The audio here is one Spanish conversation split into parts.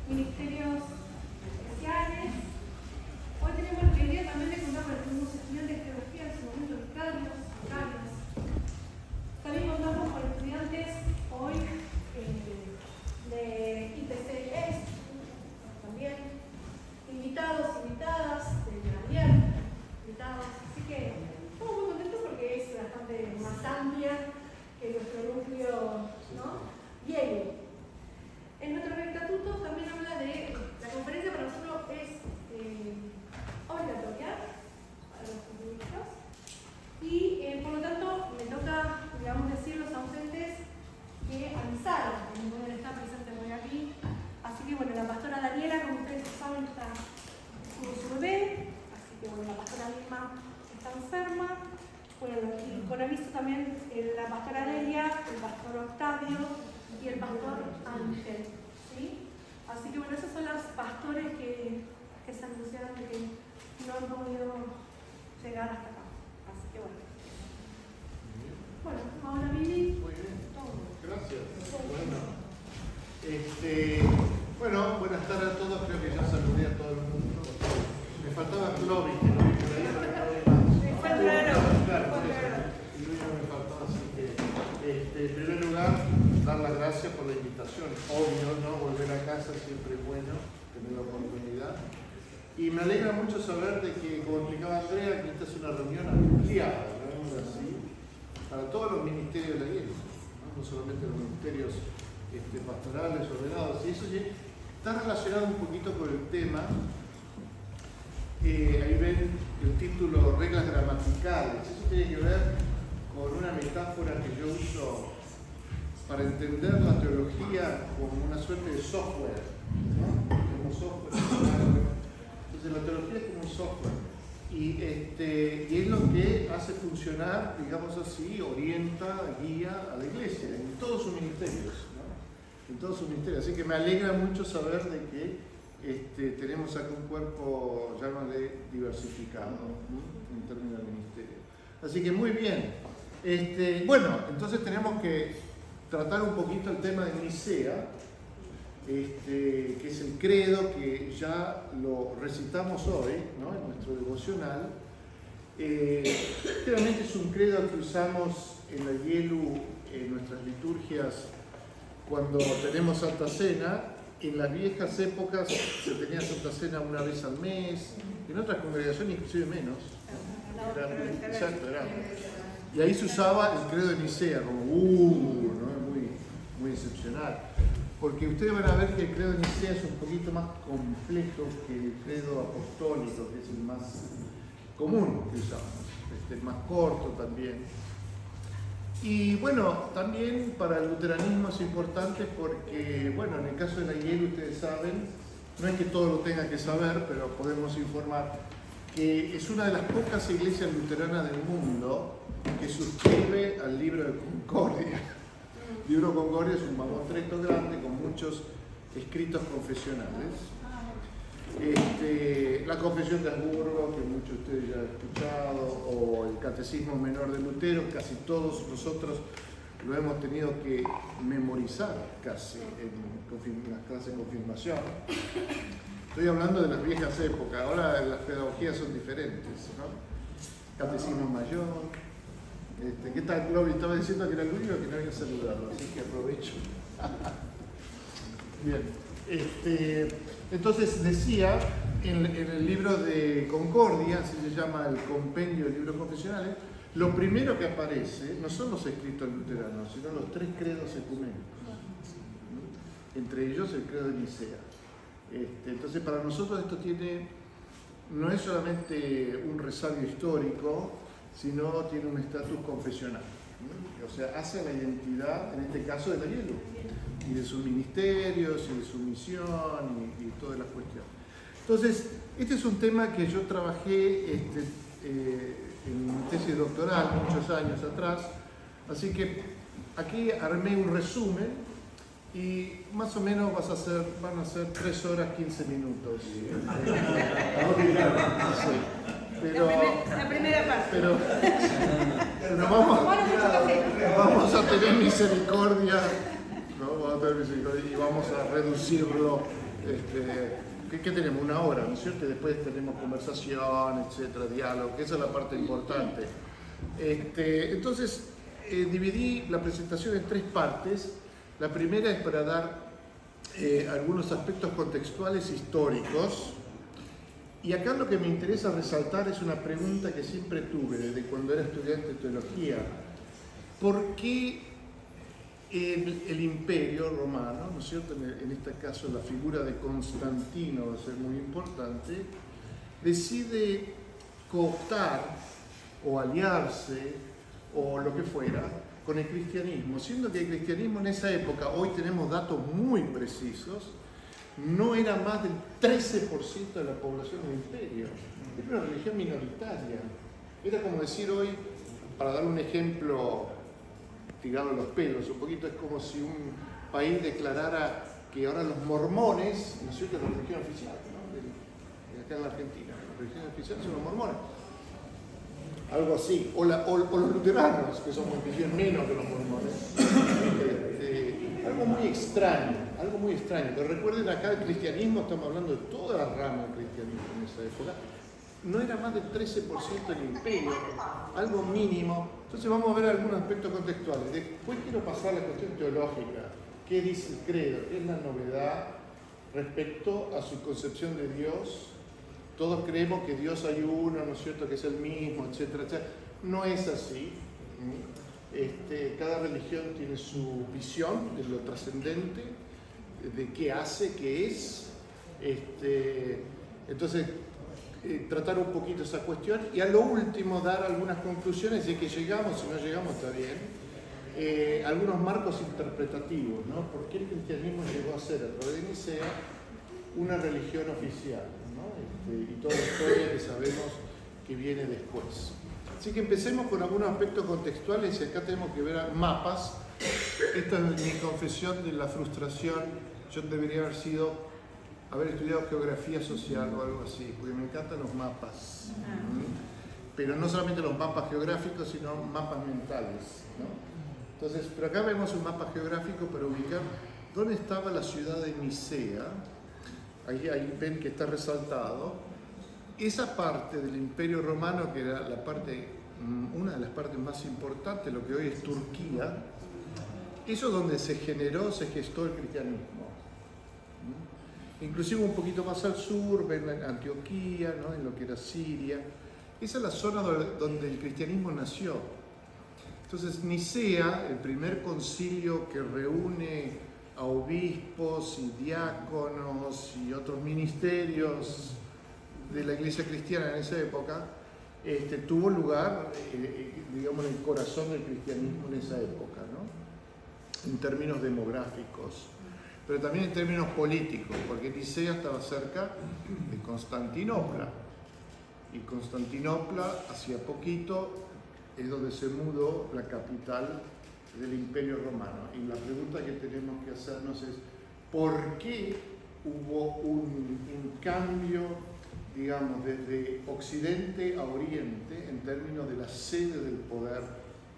ministerios especiales. Hoy tenemos la idea también de contar con algunos estudiantes de teología, en su momento vicarios. También contamos con estudiantes hoy de IPCS, también invitados, invitadas, de Gabriel, invitados. Así que estamos muy contentos porque es bastante más amplia que nuestro núcleo, ¿no? Yale. En nuestros estatutos también habla de la conferencia. Para nosotros es obligatoria para los científicos y por lo tanto me toca, digamos, decir los ausentes que avisaron que no pueden estar presentes hoy aquí. Así que bueno, la pastora Daniela, como ustedes saben, está con su bebé, así que bueno, la pastora Lima está enferma. Bueno, y con aviso también la pastora Delia, el pastor Octavio y el pastor Ángel, ¿sí? Así que bueno, esos son los pastores que se anunciaron que no han podido llegar hasta acá. Así que bueno. Bueno, ahora Billy. Muy bien. Gracias. Bueno, buenas tardes a todos. Creo que ya saludé a todo el mundo. Me faltaba Clovis, que no vi por ahí, pero me faltaba, así que en primer lugar, dar las gracias por la invitación. Obvio, ¿no? Volver a casa siempre es bueno, tener la oportunidad. Y me alegra mucho saber de que, como explicaba Andrea, que esta es una reunión ampliada, así, para todos los ministerios de la iglesia, no solamente los ministerios pastorales, ordenados, y eso está relacionado un poquito con el tema. Ahí ven el título Reglas gramaticales. Eso tiene que ver con una metáfora que yo uso para entender la teología como una suerte de software, ¿no? Como software. Entonces la teología es como un software y es lo que hace funcionar, digamos así, orienta, guía a la iglesia en todos sus ministerios, ¿no? En todos sus ministerios. Así que me alegra mucho saber de que tenemos acá un cuerpo, llámale, diversificado, ¿no? En términos de ministerio. Así que muy bien. Bueno, entonces tenemos que tratar un poquito el tema de Nicea, que es el credo que ya lo recitamos hoy, ¿no? En nuestro devocional. Claramente es un credo que usamos en la Yelu, en nuestras liturgias, cuando tenemos Santa Cena. En las viejas épocas se tenía Santa Cena una vez al mes, en otras congregaciones inclusive menos. Era. Y ahí se usaba el credo de Nicea, como ¿no? Muy excepcional. Porque ustedes van a ver que el credo de Nicea es un poquito más complejo que el credo apostólico, que es el más común que usamos, más corto también. Y bueno, también para el luteranismo es importante porque, bueno, en el caso de la Yale, ustedes saben, no es que todo lo tenga que saber, pero podemos informar que es una de las pocas iglesias luteranas del mundo que suscribe al libro de Concordia. El libro de Concordia es un mamotreto grande con muchos escritos confesionales. La Confesión de Habsburgo, que muchos de ustedes ya han escuchado, o el Catecismo Menor de Lutero, casi todos nosotros lo hemos tenido que memorizar casi en las clases de confirmación. Estoy hablando de las viejas épocas, ahora las pedagogías son diferentes, ¿no? Catecismo Mayor. ¿Qué tal, Clovis? Estaba diciendo que era el único que no había saludado, así que aprovecho. Bien. Entonces decía, en el libro de Concordia, así se llama el compendio de libros confesionales, lo primero que aparece no son los escritos luteranos, sino los tres credos ecuménicos. Entre ellos el credo de Nicea. Entonces para nosotros esto no es solamente un resabio histórico, sino tiene un estatus confesional. O sea, hace la identidad, en este caso, de la Yelu, y de sus ministerios, y de su misión, y todas las cuestiones. Entonces, este es un tema que yo trabajé en mi tesis doctoral muchos años atrás, así que aquí armé un resumen, y más o menos van a ser 3 horas 15 minutos. La primera parte. Pero vamos a tener misericordia, ¿no? Vamos a tener misericordia y vamos a reducirlo ¿Qué tenemos? Una hora, ¿no es cierto? Y después tenemos conversación, etcétera, diálogo, que esa es la parte importante. Entonces, dividí la presentación en 3 partes. La primera es para dar algunos aspectos contextuales históricos. Y acá lo que me interesa resaltar es una pregunta que siempre tuve desde cuando era estudiante de teología. ¿Por qué el imperio romano, ¿no es cierto? En este caso la figura de Constantino va a ser muy importante, decide cooptar o aliarse o lo que fuera con el cristianismo, siendo que el cristianismo en esa época, hoy tenemos datos muy precisos, no era más del 13% de la población del imperio. Era una religión minoritaria. Era como decir hoy, para dar un ejemplo tirado a los pelos, un poquito es como si un país declarara que ahora los mormones, ¿no es cierto?, es la religión oficial, ¿no? Acá en la Argentina, la religión oficial son los mormones. Algo así. O los luteranos, que son menos que los mormones. Algo muy extraño. Pero recuerden, acá el cristianismo, estamos hablando de toda la rama del cristianismo en esa época, no era más del 13% del imperio, algo mínimo. Entonces vamos a ver algunos aspectos contextuales. Después quiero pasar a la cuestión teológica. ¿Qué dice el credo? ¿Qué es la novedad respecto a su concepción de Dios? Todos creemos que Dios hay uno, ¿no es cierto?, que es el mismo, etcétera, etcétera. No es así. Cada religión tiene su visión de lo trascendente, de qué hace, qué es. Entonces, tratar un poquito esa cuestión y a lo último dar algunas conclusiones de que llegamos, si no llegamos está bien, algunos marcos interpretativos, ¿no? ¿Por qué el cristianismo llegó a ser, a través de Nicea, una religión oficial, ¿no? Y toda la historia que sabemos que viene después. Así que empecemos con algunos aspectos contextuales y acá tenemos que ver mapas. Esta es mi confesión de la frustración. Yo debería haber estudiado geografía social o algo así, porque me encantan los mapas. Pero no solamente los mapas geográficos, sino mapas mentales, ¿no? Entonces, pero acá vemos un mapa geográfico para ubicar dónde estaba la ciudad de Nicea. Ahí ven que está resaltado. Esa parte del Imperio Romano, que era una de las partes más importantes, lo que hoy es Turquía, eso es donde se gestó el cristianismo. Inclusive un poquito más al sur, ven Antioquía, ¿no?, en lo que era Siria. Esa es la zona donde el cristianismo nació. Entonces, Nicea, el primer concilio que reúne a obispos y diáconos y otros ministerios de la iglesia cristiana en esa época, tuvo lugar, digamos, en el corazón del cristianismo en esa época, ¿no? En términos demográficos, pero también en términos políticos, porque Nicea estaba cerca de Constantinopla, y Constantinopla, hacía poquito, es donde se mudó la capital del Imperio Romano. Y la pregunta que tenemos que hacernos es, ¿por qué hubo un cambio, digamos, desde Occidente a Oriente en términos de la sede del poder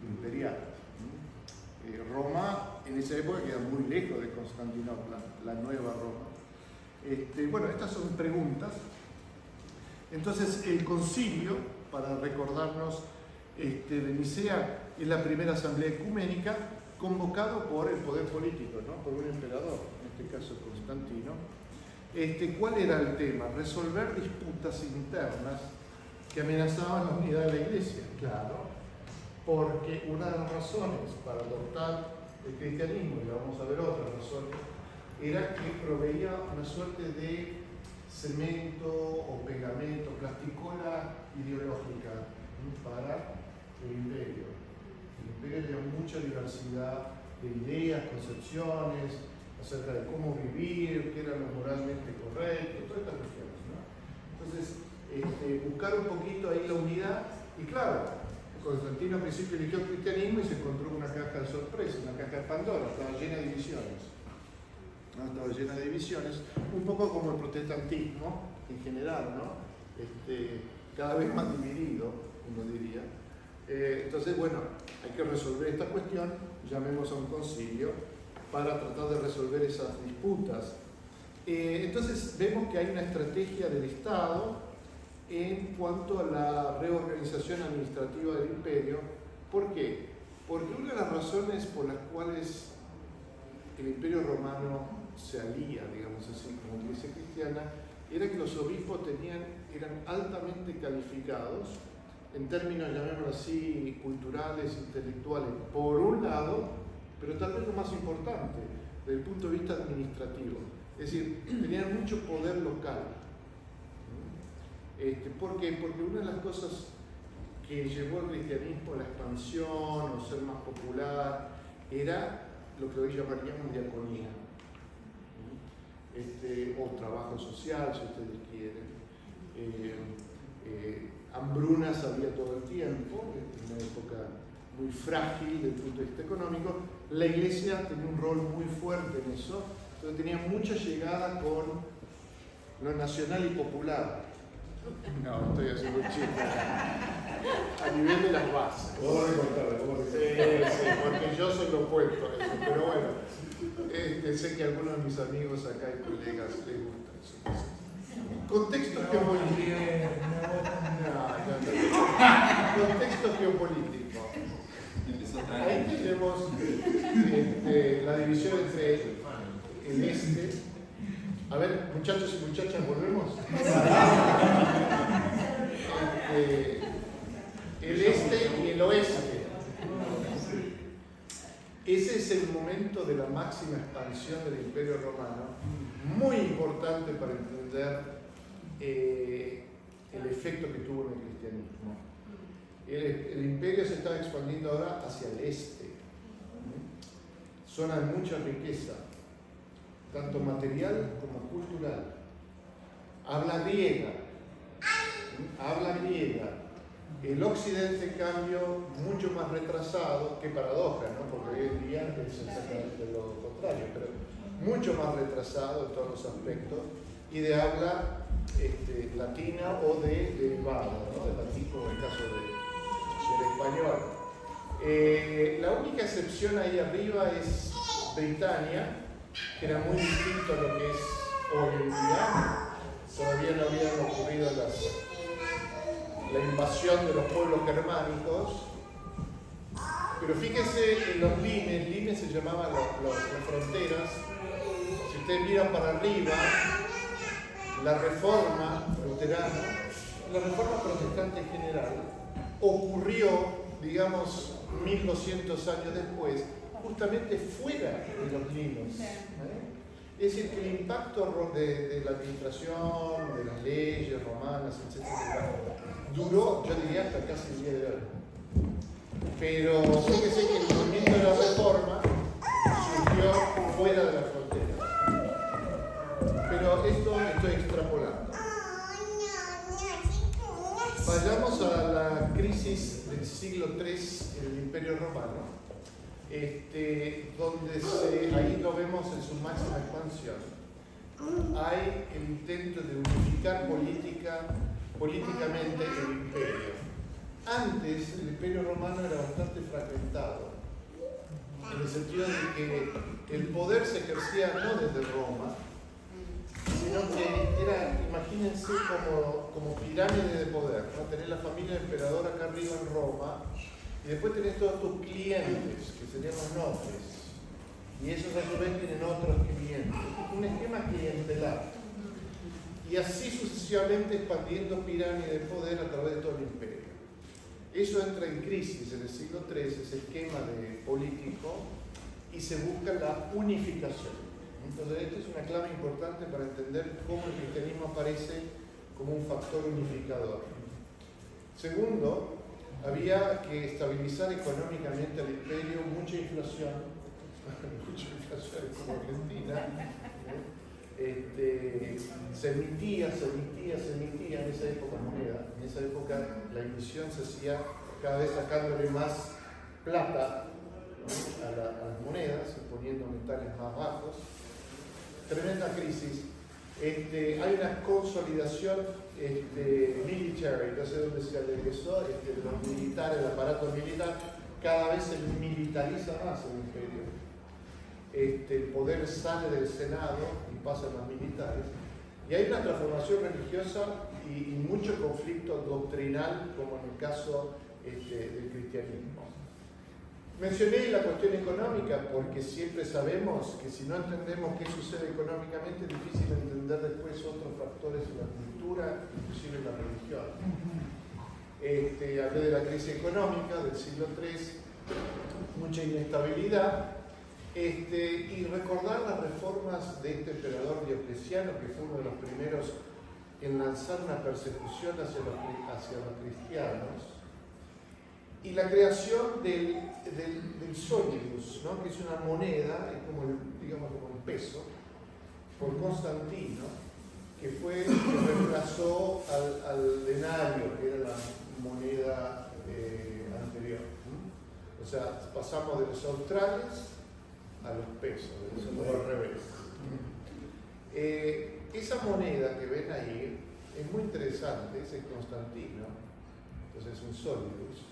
imperial? Roma en esa época queda muy lejos de Constantinopla, la nueva Roma. Bueno, estas son preguntas. Entonces, el concilio, para recordarnos, de Nicea, es la primera asamblea ecuménica convocado por el poder político, ¿no?, por un emperador, en este caso Constantino. ¿Cuál era el tema? Resolver disputas internas que amenazaban la unidad de la iglesia. Claro, porque una de las razones para adoptar el cristianismo, y vamos a ver otras razones, era que proveía una suerte de cemento o pegamento, plasticola ideológica para el imperio. El imperio tenía mucha diversidad de ideas, concepciones acerca de cómo vivir, qué era lo moralmente correcto, todas estas cuestiones, ¿no? Entonces, buscar un poquito ahí la unidad, y claro, Constantino al principio eligió el cristianismo y se encontró una caja de sorpresa, una caja de Pandora, estaba llena de divisiones. ¿No? Estaba llena de divisiones, un poco como el protestantismo en general, ¿no? Cada vez más dividido, uno diría. Entonces, bueno, hay que resolver esta cuestión, llamemos a un concilio para tratar de resolver esas disputas. Entonces vemos que hay una estrategia del Estado en cuanto a la reorganización administrativa del imperio. ¿Por qué? Porque una de las razones por las cuales el imperio romano se alía, digamos así, como iglesia cristiana, era que los obispos eran altamente calificados en términos, llamémoslo así, culturales, intelectuales, por un lado, pero tal vez lo más importante, desde el punto de vista administrativo. Es decir, tenían mucho poder local. ¿Por qué? Porque una de las cosas que llevó al cristianismo a la expansión o ser más popular era lo que hoy llamaríamos diaconía, o trabajo social, si ustedes quieren. Hambrunas había todo el tiempo, en una época muy frágil desde el punto de vista económico. La iglesia tenía un rol muy fuerte en eso, entonces tenía mucha llegada con lo nacional y popular. No, estoy haciendo un chiste. A nivel de las bases. Vamos a recortarlo. Sí, porque yo soy lo opuesto a eso, pero bueno, sé que a algunos de mis amigos acá y colegas les gusta eso. Contexto geopolítico. Contexto geopolítico. Ahí tenemos la división entre el este. A ver, muchachos y muchachas, ¿volvemos? El este y el oeste. Ese es el momento de la máxima expansión del Imperio Romano, muy importante para entender el efecto que tuvo en el cristianismo. El imperio se estaba expandiendo ahora hacia el este, zona de mucha riqueza, tanto material como cultural. Habla griega. El occidente, en cambio, mucho más retrasado, qué paradoja, ¿no? Porque hoy en día es exactamente lo contrario, pero mucho más retrasado en todos los aspectos, y de habla latina o de derivado, ¿no? De latín, como en el caso del español. La única excepción ahí arriba es Britania, que era muy distinto a lo que es hoy en día. Todavía no habían ocurrido la invasión de los pueblos germánicos. Pero fíjense en los limes se llamaban las fronteras. Si ustedes miran para arriba, la reforma luterana, la reforma protestante en general, ocurrió, digamos, 1200 años después, justamente fuera de los limes. Es decir, que el impacto de la administración, de las leyes romanas, etc., duró, yo diría, hasta casi el día de hoy. Pero fíjese que el movimiento de la reforma surgió fuera de la frontera. Pero esto estoy extrapolando. Vayamos a la crisis del siglo III en el Imperio Romano, donde ahí lo vemos en su máxima expansión. Hay el intento de unificar políticamente el imperio. Antes el Imperio Romano era bastante fragmentado, en el sentido de que el poder se ejercía no desde Roma, sino que era, imagínense, como pirámide de poder, ¿no? Tenés la familia del emperador acá arriba en Roma, y después tenés todos tus clientes, que serían los nobles, y esos a su vez tienen otros clientes. Un esquema clientelar. Y así sucesivamente expandiendo pirámide de poder a través de todo el imperio. Eso entra en crisis en el siglo III, ese esquema político, y se busca la unificación. Entonces, esta es una clave importante para entender cómo el cristianismo aparece como un factor unificador. Segundo, había que estabilizar económicamente al imperio, mucha inflación como Argentina. Se emitía en esa época moneda. En esa época la emisión se hacía cada vez sacándole más plata, ¿no? a las monedas y poniendo metales más bajos. Tremenda crisis. Hay una consolidación military, entonces donde se aderezó los militares, el aparato militar, cada vez se militariza más el imperio. el poder sale del Senado y pasa a los militares, y hay una transformación religiosa y mucho conflicto doctrinal, como en el caso del cristianismo. Mencioné la cuestión económica porque siempre sabemos que si no entendemos qué sucede económicamente es difícil entender después otros factores en la cultura, inclusive en la religión. Hablé de la crisis económica del siglo III, mucha inestabilidad, y recordar las reformas de este emperador Diocleciano, que fue uno de los primeros en lanzar una persecución hacia los cristianos, y la creación del solidus, ¿no? Que es una moneda, es como el peso, por Constantino, que reemplazó al denario, que era la moneda anterior. O sea, pasamos de los australes a los pesos, eso fue al revés. Esa moneda que ven ahí es muy interesante, ese es Constantino, entonces es un solidus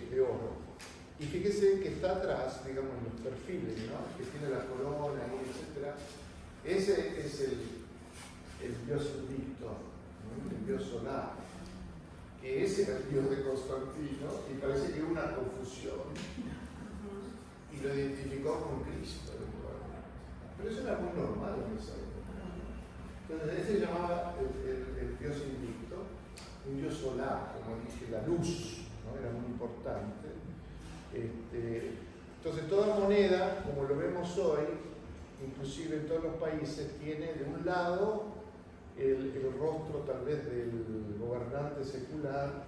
de oro. Y fíjese que está atrás, digamos, en los perfiles, ¿no? Que tiene la corona, etc. Ese es el dios invicto, ¿no? El dios solar, que ese era el dios de Constantino, y parece que hubo una confusión. Y lo identificó con Cristo, pero eso era muy normal en esa época. Entonces, ese se llamaba el dios invicto, un dios solar, como dije, la luz, ¿no? Era muy importante. Entonces, toda moneda, como lo vemos hoy, inclusive en todos los países, tiene de un lado el rostro tal vez del gobernante secular,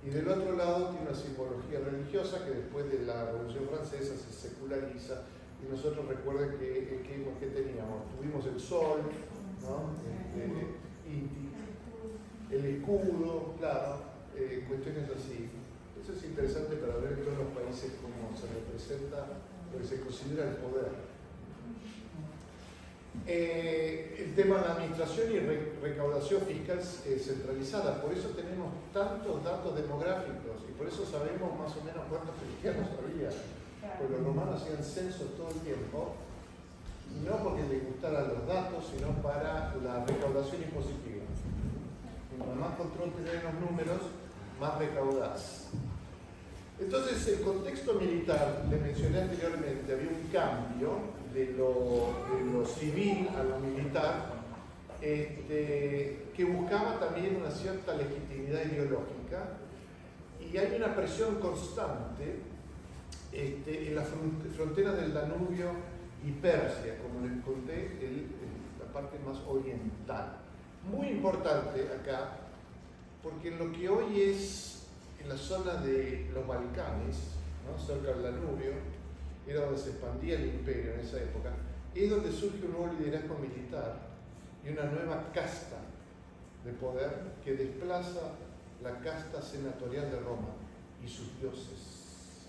y del otro lado tiene una simbología religiosa que después de la Revolución Francesa se seculariza, y nosotros recuerden que teníamos, tuvimos el sol, ¿no? Inti, el escudo, claro, cuestiones así. Eso es interesante para ver en todos los países cómo se representa lo que se considera el poder. El tema de la administración y recaudación fiscal centralizada, por eso tenemos tantos datos demográficos y por eso sabemos más o menos cuántos cristianos había, porque los romanos hacían censos todo el tiempo, no porque les gustaran los datos, sino para la recaudación impositiva. Mientras más control tenés los números, más recaudás. Entonces, el contexto militar, le mencioné anteriormente, había un cambio de lo civil a lo militar, que buscaba también una cierta legitimidad ideológica, y hay una presión constante en la frontera del Danubio y Persia, como les conté, la parte más oriental. Muy importante acá, porque en lo que hoy es en la zona de los Balcanes, ¿no? Cerca del Danubio, era donde se expandía el imperio en esa época, es donde surge un nuevo liderazgo militar y una nueva casta de poder que desplaza la casta senatorial de Roma y sus dioses.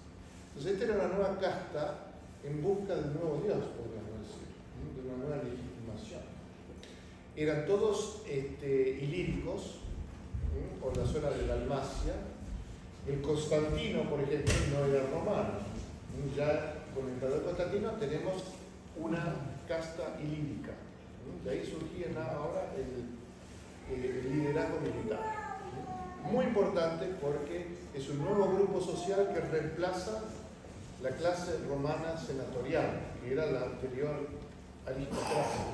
Entonces esta era una nueva casta en busca del nuevo dios, podríamos decir, ¿no? De una nueva legitimación. Eran todos ilíricos, o la zona de Dalmacia. El Constantino, por ejemplo, no era romano. Ya con el emperador Constantino tenemos una casta ilírica. De ahí surgía ahora el liderazgo militar. Muy importante porque es un nuevo grupo social que reemplaza la clase romana senatorial, que era la anterior aristocracia.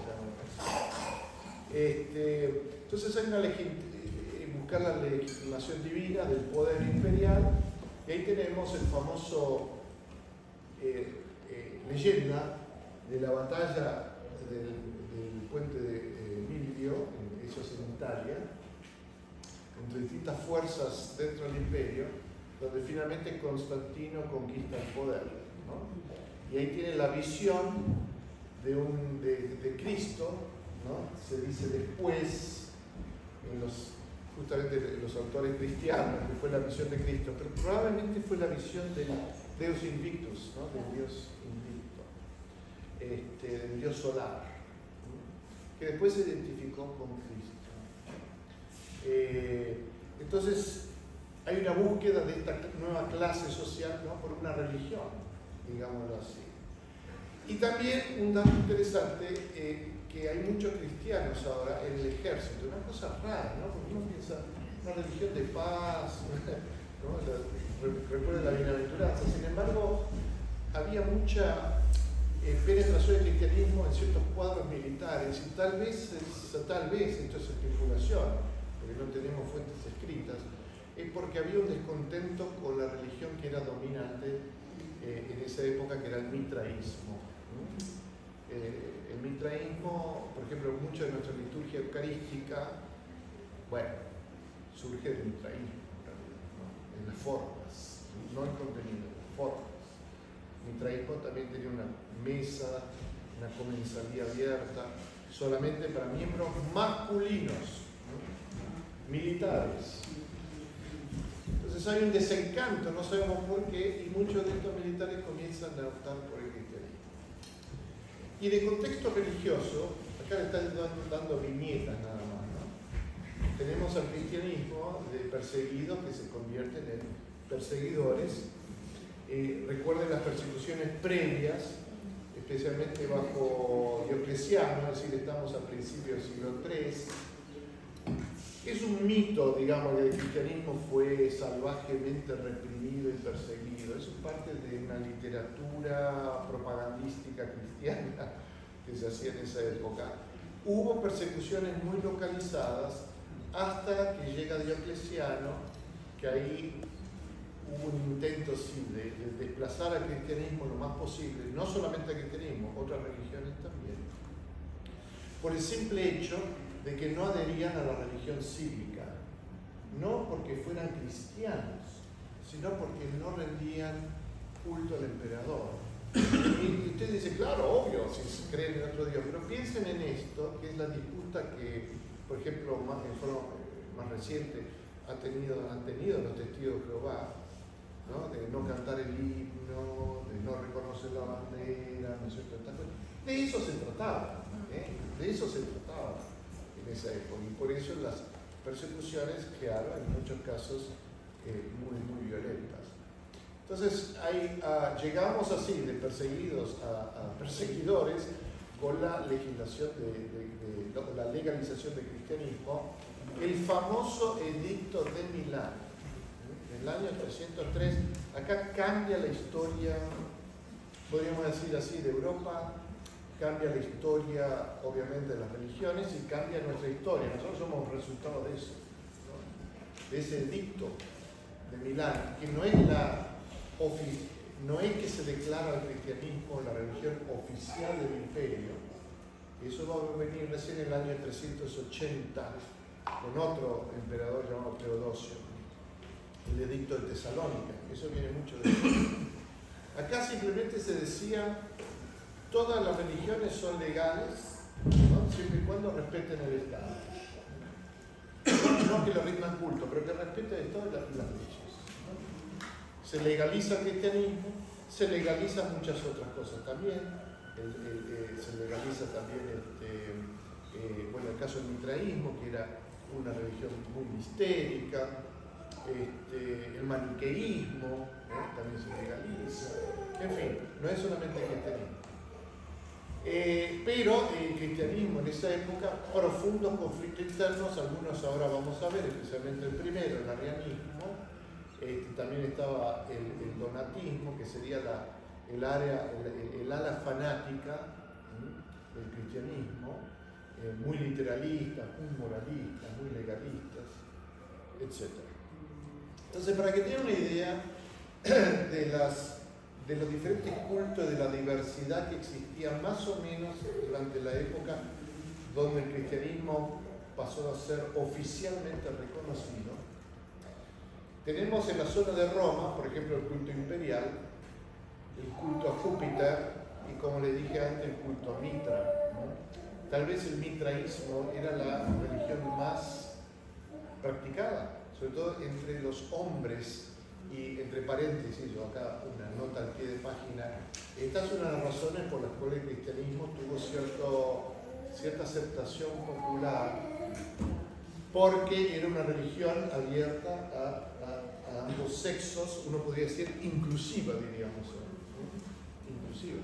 Entonces hay buscar la legitimación divina del poder imperial, y ahí tenemos el famoso leyenda de la batalla del puente de Milvio, en Asia Italia, entre distintas fuerzas dentro del imperio, donde finalmente Constantino conquista el poder, ¿no? Y ahí tiene la visión de Cristo, ¿no? Se dice después, justamente los autores cristianos, que fue la visión de Cristo, pero probablemente fue la visión del Deus Invictus, ¿no? Del Dios invicto, del Dios solar, ¿no? Que después se identificó con Cristo. Entonces, hay una búsqueda de esta nueva clase social, ¿no? Por una religión, digámoslo así. Y también un dato interesante, que hay muchos cristianos ahora en el ejército, una cosa rara, ¿no? Porque uno piensa, una religión de paz, ¿no? Recuerda la bienaventuranza. Sin embargo, había mucha penetración del cristianismo en ciertos cuadros militares, y tal vez, esto es especulación, porque no tenemos fuentes escritas, es porque había un descontento con la religión que era dominante en esa época, que era el mitraísmo. El mitraísmo, por ejemplo, mucho de nuestra liturgia eucarística, bueno, surge del mitraísmo, ¿no? En las formas, no en contenido, en las formas. El mitraísmo también tenía una mesa, una comensalía abierta, solamente para miembros masculinos, ¿no? Militares. Entonces hay un desencanto, no sabemos por qué, y muchos de estos militares comienzan a optar por el cristianismo. Y de contexto religioso, acá le están dando viñetas nada más, ¿no? Tenemos al cristianismo de perseguidos que se convierten en perseguidores. Recuerden las persecuciones previas, especialmente bajo Diocleciano, es decir, estamos a principios del siglo III. Es un mito, digamos, que el cristianismo fue salvajemente reprimido y perseguido. Eso es parte de una literatura propagandística cristiana que se hacía en esa época. Hubo persecuciones muy localizadas hasta que llega Diocleciano, que ahí hubo un intento sí, de desplazar al cristianismo lo más posible, no solamente al cristianismo, otras religiones también, por el simple hecho de que no adherían a la religión cívica, no porque fueran cristianos, sino porque no rendían culto al emperador. Y usted dice, claro, obvio, si creen en otro Dios, pero piensen en esto, que es la disputa que, por ejemplo, en forma más reciente, han tenido los testigos de Jehová, ¿no? De no cantar el himno, de no reconocer la bandera, ¿no es cierto? De eso se trataba, de eso se trataba en esa época, y por eso las persecuciones, claro, en muchos casos muy violentas. Entonces llegamos así de perseguidos a perseguidores con la legislación la legalización del cristianismo, el famoso Edicto de Milán. En el año 303, acá cambia la historia, podríamos decir así, de Europa. Cambia la historia, obviamente, de las religiones, y cambia nuestra historia. Nosotros somos un resultado de eso, ¿no? De ese edicto de Milán, que no es que se declara el cristianismo la religión oficial del imperio. Eso va a venir recién en el año 380 con otro emperador llamado Teodosio, el edicto de Tesalónica. Eso viene mucho de eso. Acá simplemente se decía: todas las religiones son legales, ¿no? Siempre y cuando respeten el Estado. No que le rindan culto, pero que respeten el Estado y las leyes, ¿no? Se legaliza el cristianismo, se legalizan muchas otras cosas también. Se legaliza también el caso del mitraísmo, que era una religión muy mistérica. El maniqueísmo también se legaliza. En fin, no es solamente el cristianismo. Pero el cristianismo en esa época, profundos conflictos internos, algunos ahora vamos a ver, especialmente el primero, el arrianismo. También estaba el donatismo, que sería el ala fanática del cristianismo, muy literalistas, muy moralistas, muy legalistas, etc. Entonces, para que tengan una idea de los diferentes cultos, de la diversidad que existía más o menos durante la época donde el cristianismo pasó a ser oficialmente reconocido, tenemos en la zona de Roma, por ejemplo, el culto imperial, el culto a Júpiter y, como les dije antes, el culto a Mitra, ¿no? Tal vez el mitraísmo era la religión más practicada, sobre todo entre los hombres. Y entre paréntesis, yo acá una nota al pie de página, esta es una de las razones por las cuales el cristianismo tuvo cierta aceptación popular, porque era una religión abierta a ambos sexos, uno podría decir inclusiva, diríamos, ¿no? Inclusiva.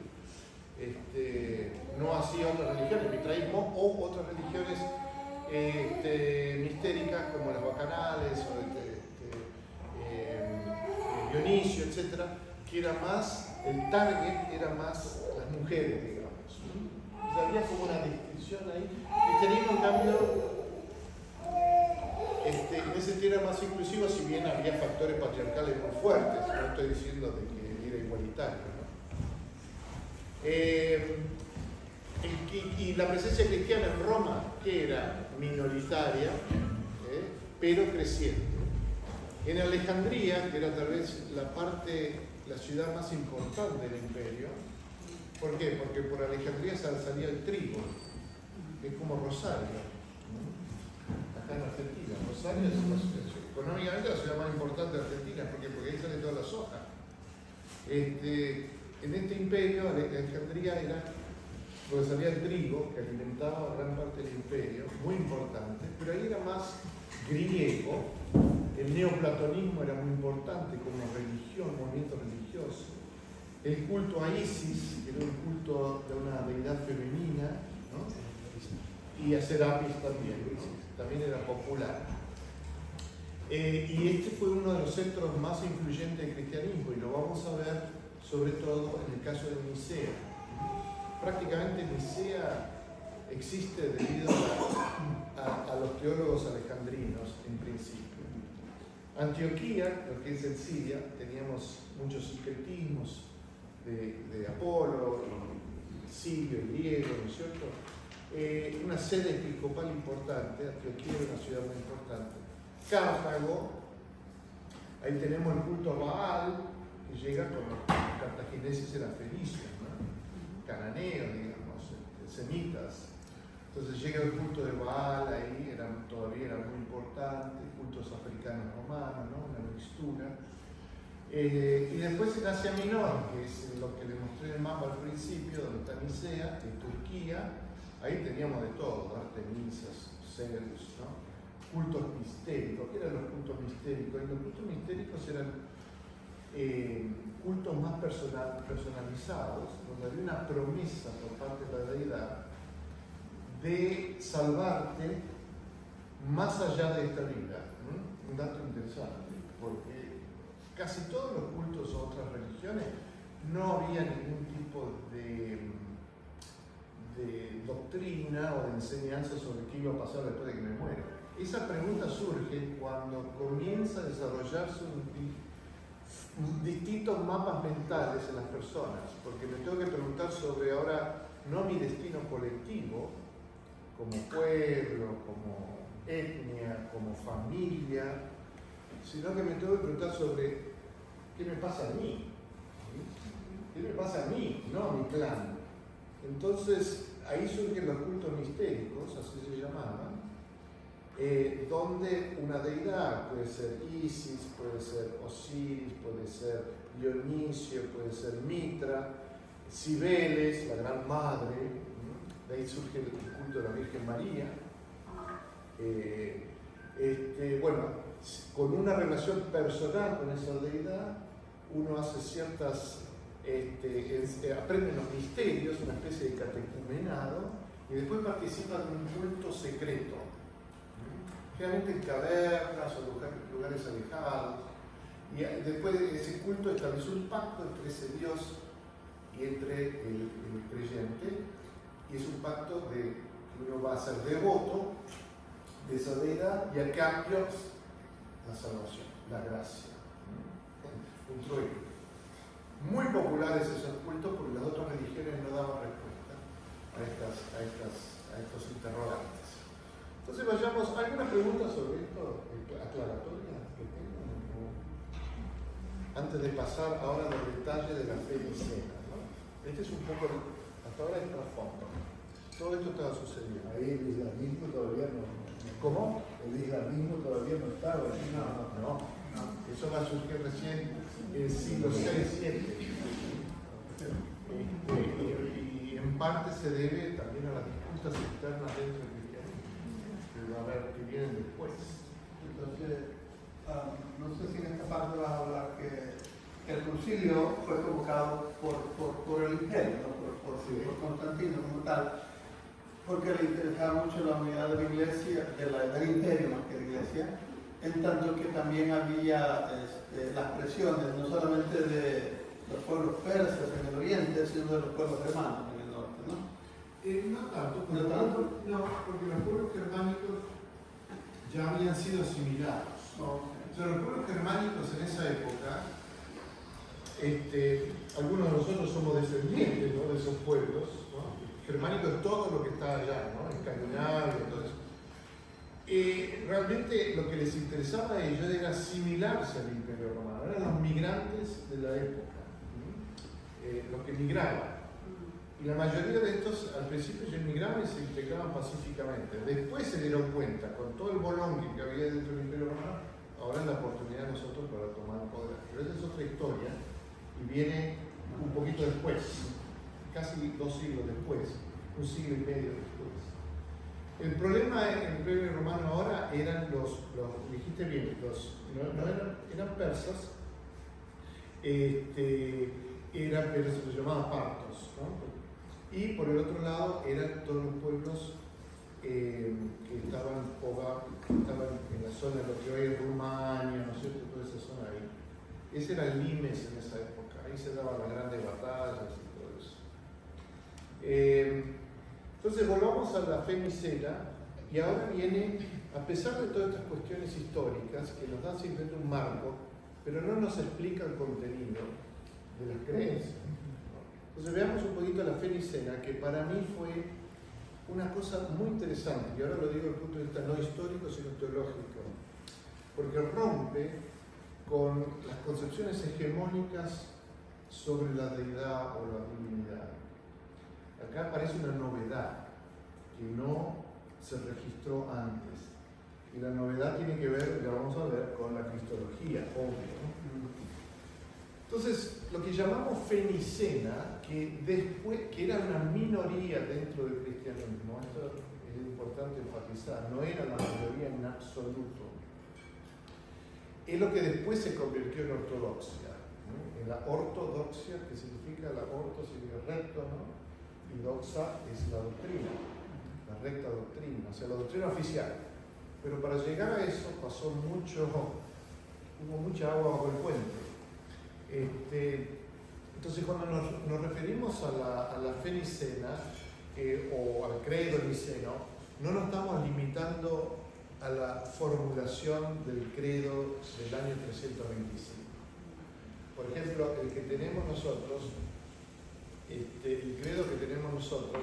no así otras religiones, el mitraísmo o otras religiones mistéricas como las bacanales o Dionisio, etc., que era más, el target era más las mujeres, digamos. Entonces había como una distinción ahí. El cristianismo, en cambio, en ese sentido era más inclusivo, si bien había factores patriarcales muy fuertes, no estoy diciendo de que era igualitario, ¿no? Y la presencia cristiana en Roma, que era minoritaria, pero creciente. En Alejandría, que era tal vez la ciudad más importante del imperio. ¿Por qué? Porque por Alejandría salía el trigo, que es como Rosario, ¿no? Acá en Argentina. Rosario es económicamente la ciudad más importante de Argentina, porque ahí sale toda la soja. En este imperio, Alejandría era donde salía el trigo, que alimentaba gran parte del imperio, muy importante, pero ahí era más griego. El neoplatonismo era muy importante como religión, movimiento religioso. El culto a Isis, que era un culto de una deidad femenina, ¿no? Y a Serapis también era popular. Y este fue uno de los centros más influyentes del cristianismo, y lo vamos a ver sobre todo en el caso de Nicea. Prácticamente Nicea existe debido a los teólogos alejandrinos en principio. Antioquía, lo que es en Siria, teníamos muchos sincretismos de Apolo, sirio, griego, ¿no es cierto? Una sede episcopal importante. Antioquía era una ciudad muy importante. Cartago, ahí tenemos el culto a Baal, que llega con los cartagineses, eran fenicios, ¿no? Cananeos, digamos, semitas. Entonces llega el culto de Baal, ahí todavía era muy importante, cultos africanos romanos, ¿no? Una mixtura. Y después en Asia Menor, que es lo que les mostré en el mapa al principio, donde está Nicea, en Turquía, ahí teníamos de todo, Artemisas, Zeus, ¿no? Cultos mistéricos. ¿Qué eran los cultos mistéricos? Y los cultos mistéricos eran cultos más personalizados, donde había una promesa por parte de la deidad de salvarte más allá de esta vida. Un dato interesante, porque casi todos los cultos a otras religiones no había ningún tipo de doctrina o de enseñanza sobre qué iba a pasar después de que me muera. Esa pregunta surge cuando comienza a desarrollarse distintos mapas mentales en las personas, porque me tengo que preguntar sobre ahora no mi destino colectivo, como pueblo, como etnia, como familia, sino que me tengo que preguntar sobre qué me pasa a mí. ¿Qué me pasa a mí? No a mi clan. Entonces, ahí surgen los cultos mistéricos, así se llamaban, donde una deidad puede ser Isis, puede ser Osiris, puede ser Dionisio, puede ser Mitra, Cibeles, la gran madre, de ahí surge el culto de la Virgen María. Bueno, con una relación personal con esa deidad, uno hace ciertas, aprende los misterios, una especie de catecumenado, y después participa de un culto secreto, generalmente en cavernas o lugares alejados, y después de ese culto estableció un pacto entre ese Dios y entre el creyente, y es un pacto de que uno va a ser devoto de esa deidad y a cambio la salvación, la gracia, un trueque. Muy populares esos cultos porque las otras religiones no daban respuesta a estos interrogantes. Entonces vayamos, ¿alguna pregunta sobre esto aclaratoria que tengan? Antes de pasar ahora a los detalles de la fe nicena, ¿no? Este es un poco, hasta ahora el trasfondo. Todo esto estaba sucediendo. Ahí el islamismo todavía no. ¿Cómo? El islamismo todavía no estaba. No. Eso va a surgir recién en el siglo VI-VII. Y en parte se debe también a las disputas externas dentro del cristianismo, que vienen después. Entonces, no sé si en esta parte vas a hablar que el concilio fue convocado por el imperio, ¿no? por Constantino como tal, porque le interesaba mucho la unidad de la iglesia, del imperio más que de la iglesia, en tanto que también había las presiones, no solamente de los pueblos persas en el oriente, sino de los pueblos germanos en el norte, ¿no? No tanto, ¿No tanto? porque los pueblos germánicos ya habían sido asimilados. O sea, los pueblos germánicos en esa época, algunos de nosotros somos descendientes, ¿no?, de esos pueblos, ¿no? Germánico es todo lo que está allá, ¿no?, Escandinavia, todo eso. Realmente lo que les interesaba a ellos era asimilarse al Imperio Romano, eran los migrantes de la época, los que migraban. Y la mayoría de estos al principio ya emigraban y se integraban pacíficamente. Después se dieron cuenta, con todo el bolón que había dentro del Imperio Romano, ahora es la oportunidad de nosotros para tomar poder. Pero esa es otra historia y viene un poquito después, casi 2 siglos después, 1 siglo y medio después. El problema en el Imperio Romano ahora eran los dijiste bien, eran persas, pero se los llamaba partos, ¿no? Y por el otro lado eran todos los pueblos que estaban en la zona de lo que hoy es Rumania, ¿no es cierto?, toda esa zona ahí. Ese era el limes en esa época, ahí se daban las grandes batallas y todo eso. Entonces volvamos a la fe nicena, y ahora viene, a pesar de todas estas cuestiones históricas que nos dan simplemente un marco, pero no nos explica el contenido de las creencias. Entonces veamos un poquito la fe nicena, que para mí fue una cosa muy interesante, y ahora lo digo desde el punto de vista no histórico, sino teológico, porque rompe con las concepciones hegemónicas sobre la deidad o la divinidad. Acá aparece una novedad que no se registró antes, y la novedad tiene que ver, ya vamos a ver, con la cristología, obvio, ¿no? Entonces, lo que llamamos fe nicena, que era una minoría dentro del cristianismo, esto es importante enfatizar, no era la mayoría en absoluto, es lo que después se convirtió en ortodoxia, ¿no? En la ortodoxia, que significa, la orto significa recto, ¿no?, y doxa es la doctrina, la recta doctrina, o sea, la doctrina oficial. Pero para llegar a eso hubo mucha agua bajo el puente. Entonces, cuando nos referimos a la fe nicena o al credo niceno, no nos estamos limitando a la formulación del credo del año 325. Por ejemplo, el que tenemos nosotros, el credo que tenemos nosotros,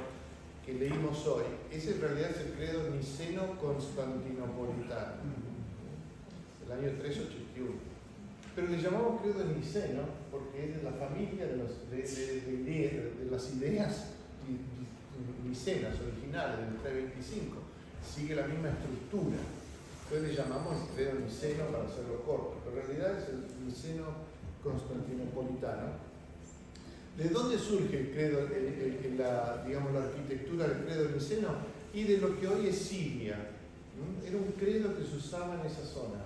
que leímos hoy, ese en realidad es el credo niceno-constantinopolitano, del año 381. Pero le llamamos credo niceno porque es de la familia de las ideas nicenas originales del 325. Sigue la misma estructura. Entonces le llamamos el credo niceno para hacerlo corto, pero en realidad es el niceno constantinopolitano. ¿De dónde surge el credo, la arquitectura del credo niceno? Y de lo que hoy es Siria. Era un credo que se usaba en esa zona.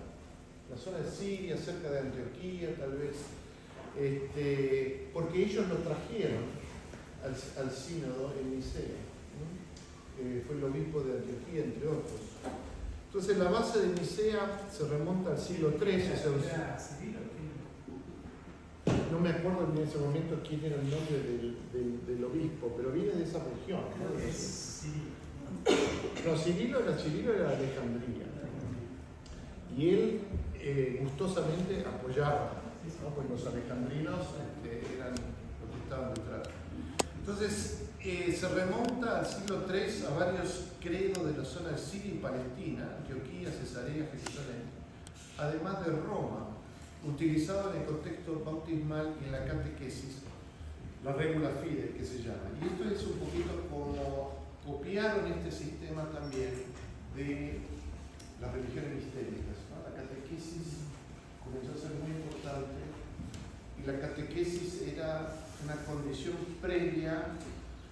La zona de Siria, cerca de Antioquía, tal vez, porque ellos lo trajeron al sínodo en Nicea, fue el obispo de Antioquía, entre otros. Entonces la base de Nicea se remonta al siglo III. No me acuerdo en ese momento quién era el nombre del obispo, pero viene de esa región, ¿no? No, Cirilo era de Alejandría. Y él gustosamente apoyaba, ¿no?, pues los alejandrinos eran los que estaban detrás. Entonces se remonta al siglo III a varios credos de la zona de Siria y Palestina, Antioquía, Cesarea, Jerusalén, además de Roma, utilizado en el contexto bautismal y en la catequesis, la regula fide que se llama. Y esto es un poquito como copiaron este sistema también de las religiones mistéricas, ¿no? La catequesis comenzó a ser muy importante y la catequesis era una condición previa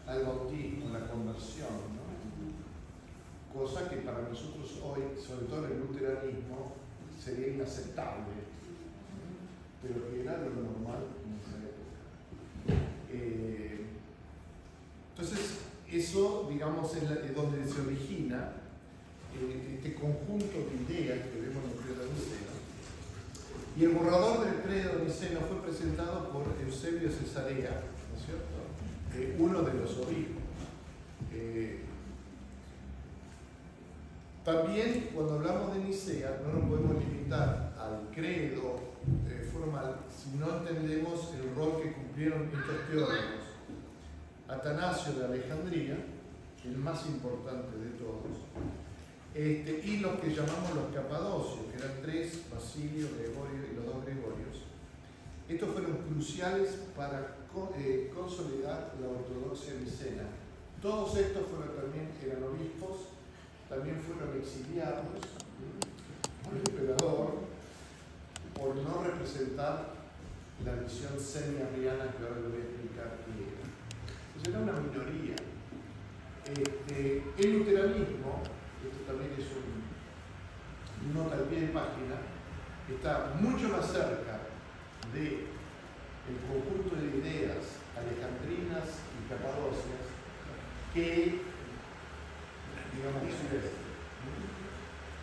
al bautismo, la conversión, ¿no? Cosa que para nosotros hoy, sobre todo en el luteranismo, sería inaceptable, pero que era lo normal en esa época. eso, digamos, es donde se origina este conjunto de ideas que vemos en el credo niceno. Y el borrador del credo niceno fue presentado por Eusebio Cesarea, ¿no es cierto? Uno de los obispos. También, cuando hablamos de Nicea, no nos podemos limitar al credo formal si no entendemos el rol que cumplieron estos teólogos. Atanasio de Alejandría, el más importante de todos, y los que llamamos los capadocios, que eran tres, Basilio, Gregorio y los dos Gregorios. Estos fueron cruciales para consolidar la ortodoxia nicena. Todos estos eran obispos, también fueron exiliados por el emperador por no representar la visión semi-arriana que ahora le voy a explicar qué era. Entonces era una minoría. El luteranismo, esto también es un nota al pie de página, está mucho más cerca del conjunto de ideas alejandrinas y capadocias que, digamos,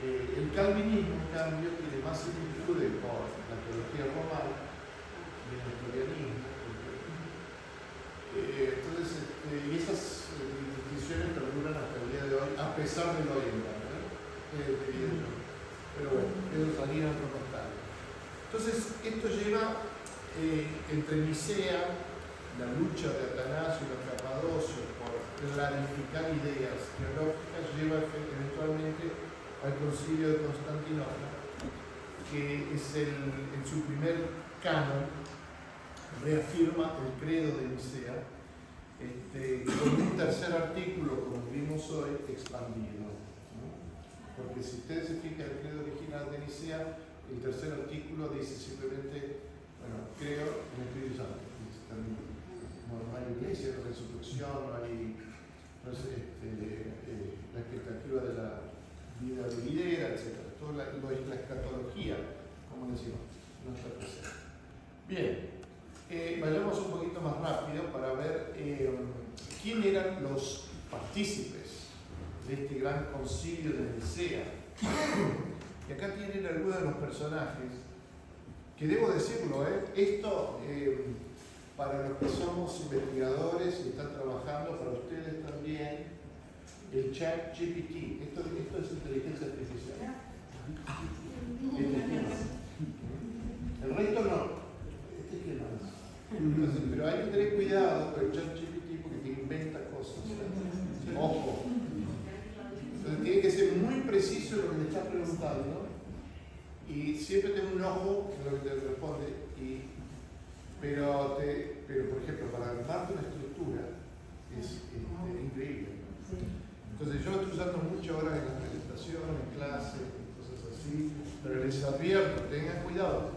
el calvinismo, en cambio, tiene más similitudes con la teología romana y el nestorianismo. Entonces, y esas distinciones perduran hasta el día de hoy, a pesar del oriental, ¿no? Pero bueno, ellos salían a protestar. Entonces, esto lleva entre Nicea, la lucha de Atanasio y los capadocios por clarificar ideas teológicas, lleva eventualmente al Concilio de Constantinopla, que es en su primer canon reafirma el credo de Nicea, con un tercer artículo, como vimos hoy, expandido, ¿no? Porque si ustedes se fijan el credo original de Nicea, el tercer artículo dice simplemente, bueno, creo en el Espíritu Santo. No hay iglesia, no hay resurrección, no hay la expectativa de la vida venidera, etc. Toda la escatología, como decimos, no está presente. Bien, vayamos un poquito más rápido para ver quién eran los partícipes de este gran concilio de Nicea. Y acá tienen algunos de los personajes que debo decirlo, esto para los que somos investigadores y están trabajando, para ustedes también, el ChatGPT, esto es inteligencia artificial. El resto no. Este es que no. Entonces, pero hay que tener cuidado con el ChatGPT porque te inventa cosas. Ojo. Entonces tiene que ser muy preciso lo que te estás preguntando y siempre ten un ojo en lo que te responde. Pero por ejemplo, para armarte una estructura es increíble. Entonces yo lo estoy usando mucho ahora en la presentación, en clase, cosas así, pero les advierto, tengan cuidado,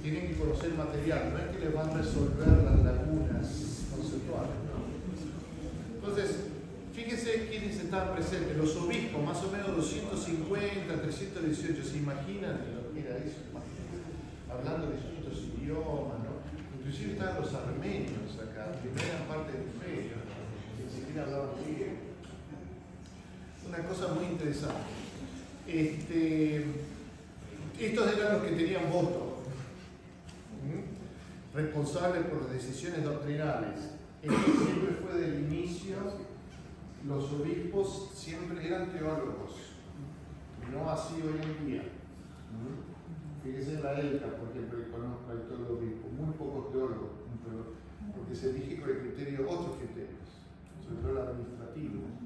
tienen que conocer el material, no es que les van a resolver las lagunas conceptuales, no. Entonces, fíjense quiénes estaban presentes, los obispos, más o menos 250, 318, ¿se imaginan? Mira eso, hablando de distintos idiomas, ¿no? Inclusive estaban los armenios acá, primera parte del imperio, ¿no? Ni siquiera hablaban griego. Una cosa muy interesante. Estos eran los que tenían voto, responsables por las decisiones doctrinales. Esto siempre fue del inicio, los obispos siempre eran teólogos, no así hoy en día. Fíjese en la ELCA, por ejemplo, que conozco a todos los obispos, muy pocos teólogos, porque se elige con el criterio, otros criterios, sobre todo el administrativo.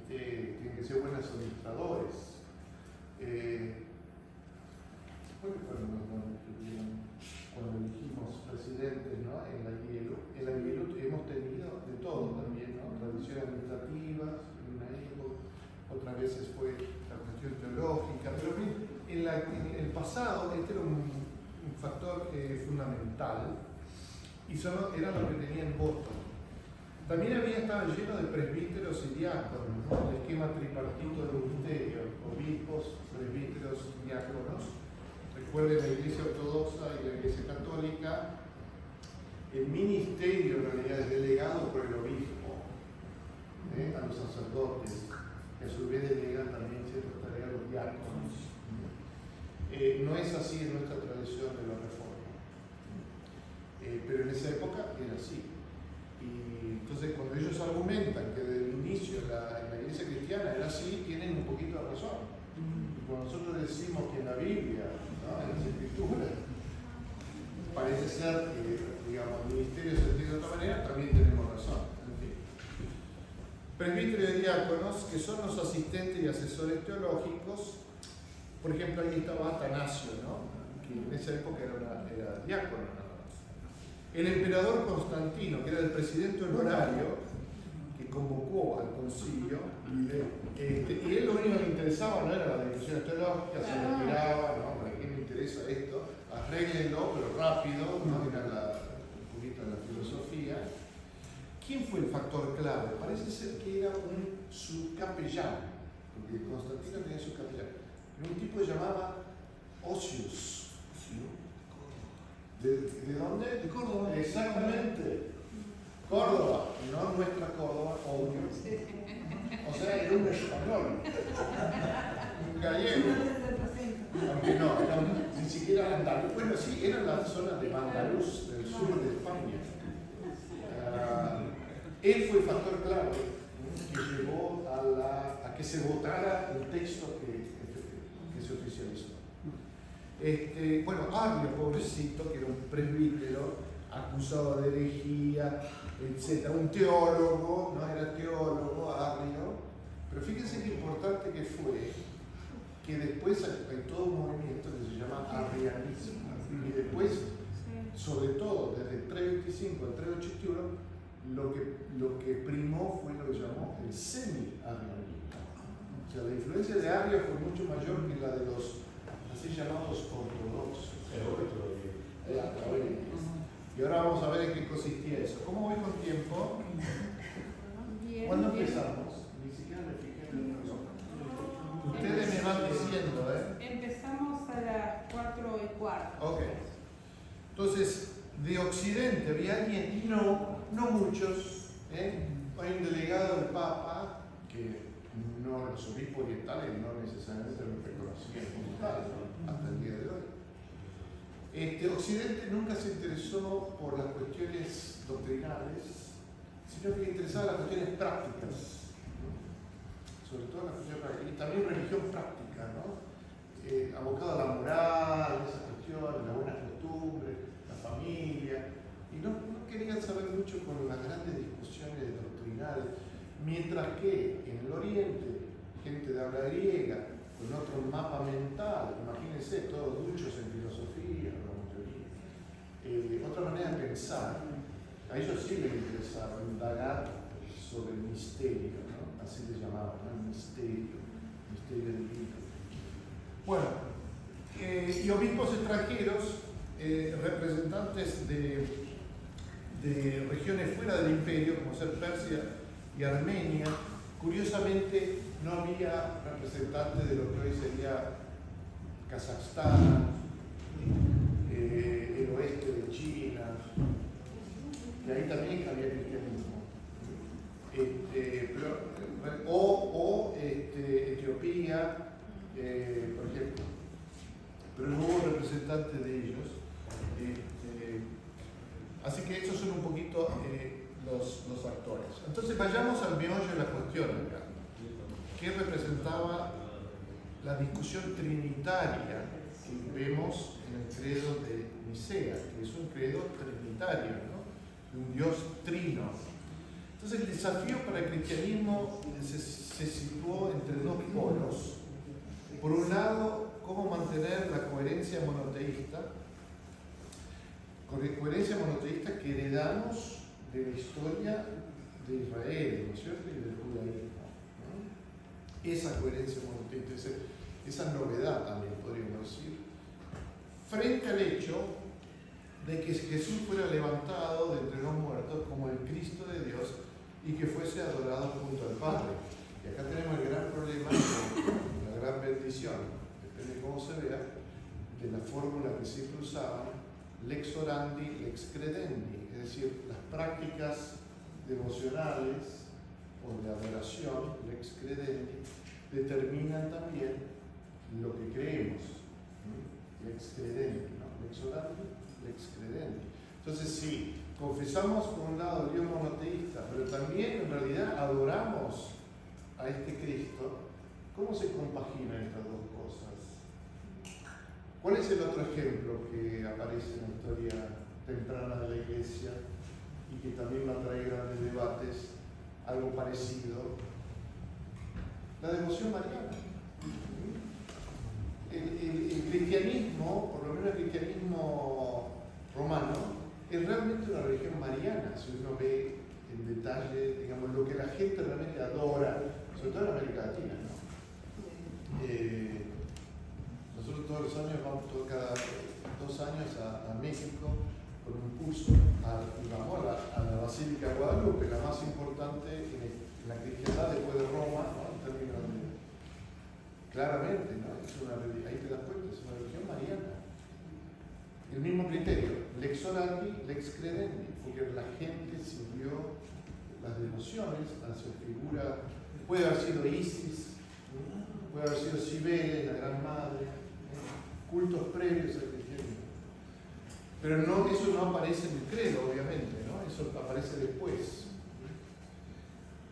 Tienen que ser buenos administradores. Cuando elegimos presidentes, ¿no? En la IELU hemos tenido de todo también, ¿no? Tradiciones administrativas, en una época, otras veces fue la cuestión teológica, pero en el pasado este era un factor fundamental y eran los que tenían voto. También estaba lleno de presbíteros y diáconos, ¿no? El esquema tripartito del ministerio, obispos, presbíteros, diáconos. Recuerden la Iglesia Ortodoxa y la Iglesia Católica, el ministerio en realidad es delegado por el obispo. a los sacerdotes, que a su vez delegan también ciertas tareas a los diáconos. No es así en nuestra tradición de la Reforma, pero en esa época era así. Y entonces cuando ellos argumentan que desde el inicio en la iglesia cristiana era así, tienen un poquito de razón. Y cuando nosotros decimos que en la Biblia, ¿no?, en las Escrituras, parece ser que, digamos, el ministerio se entiende de otra manera, también tenemos razón. En fin. Presbíteros y diáconos, que son los asistentes y asesores teológicos. Por ejemplo, ahí estaba Atanasio, ¿no?, que en esa época era diácono nada más. El emperador Constantino, que era el presidente honorario, que convocó al concilio, y él lo único que le interesaba no era la discusión teológica, se le inspiraba, ¿no?, ¿para qué me interesa esto? Arréglenlo, pero rápido, no era un poquito la filosofía. ¿Quién fue el factor clave? Parece ser que era un subcapellán, porque Constantino tenía subcapellán. Un tipo que llamaba Osius. ¿De dónde? De Córdoba. Exactamente. Córdoba, no nuestra Córdoba, obvio. O sea, era un español. Un gallego. Aunque no, ni siquiera era andaluz. Bueno, sí, era la zona de Andaluz, del sur de España. Él fue el factor clave que llevó a que se votara el texto que se oficializó. Bueno, Arrio, pobrecito, que era un presbítero acusado de herejía, etc. Un teólogo, no era teólogo, Arrio. Pero fíjense qué importante que fue que después hay todo un movimiento que se llama arrianismo. Y después, sobre todo desde el 325 al 381, lo que primó fue lo que llamó el semi-arrianismo. O sea, la influencia de Arrio fue mucho mayor que la de los así llamados ortodoxos. Y ahora vamos a ver en qué consistía eso. ¿Cómo voy con tiempo? Bien, ¿Cuándo bien. empezamos? Ni siquiera me fijé en el reloj. Ustedes me van diciendo, Empezamos a las 4:15. Ok. Entonces, de Occidente había alguien, y no muchos. Hay un delegado del Papa, que no, los obispos orientales no necesariamente lo reconocían como tal, ¿no?, hasta el día de hoy. Occidente nunca se interesó por las cuestiones doctrinales, sino que le interesaban las cuestiones prácticas, ¿no?, sobre todo las cuestiones prácticas, y también religión práctica, ¿no?, abocado a la moral, esas cuestiones, las buenas costumbres, la familia, y no querían saber mucho con las grandes discusiones doctrinales, mientras que en el Oriente, gente de habla griega, con otro mapa mental, imagínense, todos duchos en filosofía, la mayoría, otra manera de pensar, a ellos sí les interesaba indagar sobre el misterio, ¿no?, así le llamaban, ¿no?, el misterio divino. Bueno, y obispos extranjeros, representantes de regiones fuera del imperio, como ser Persia y Armenia. Curiosamente, no había representantes de lo que hoy sería Kazajstán, el oeste de China, que ahí también había cristianismo. Etiopía, por ejemplo. Pero no hubo representantes de ellos. Así que esos son un poquito los actores. Entonces vayamos al meollo de la cuestión acá. ¿Qué representaba la discusión trinitaria que vemos en el credo de Nicea, que es un credo trinitario, ¿no?, de un Dios trino? Entonces el desafío para el cristianismo se situó entre dos polos. Por un lado, cómo mantener la coherencia monoteísta que heredamos de la historia de Israel, ¿no es cierto?, y del judaísmo, ¿no? Esa coherencia monoteísta, esa novedad también podríamos decir, frente al hecho de que Jesús fuera levantado de entre los muertos como el Cristo de Dios y que fuese adorado junto al Padre. Y acá tenemos el gran problema, la gran bendición, depende de cómo se vea, de la fórmula que siempre usaban, lex orandi, lex credendi, es decir, las prácticas devocionales o de adoración, lex credendi, determinan también lo que creemos. Lex credendi, ¿no? Lex orandi, lex credendi. Entonces, sí, confesamos por un lado el Dios monoteísta, pero también en realidad adoramos a este Cristo. ¿Cómo se compaginan estas dos cosas? ¿Cuál es el otro ejemplo que aparece en la historia temprana de la Iglesia y que también va a traer grandes debates? Algo parecido. La devoción mariana. El cristianismo, por lo menos el cristianismo romano, es realmente una religión mariana. Si uno ve en detalle, digamos, lo que la gente realmente adora, sobre todo en América Latina, ¿no? Nosotros todos los años vamos, cada 2 años a México con un curso y vamos a la Basílica de Guadalupe, la más importante en la cristiandad después de Roma, ¿no? En términos de, claramente, ¿no? Ahí te das cuenta, es una religión mariana. El mismo criterio, lex orandi, lex credendi, porque la gente siguió las devociones hacia figura, puede haber sido Isis, puede haber sido Cibeles, la Gran Madre, cultos previos al cristianismo. Pero no, eso no aparece en el credo, obviamente, ¿no? Eso aparece después.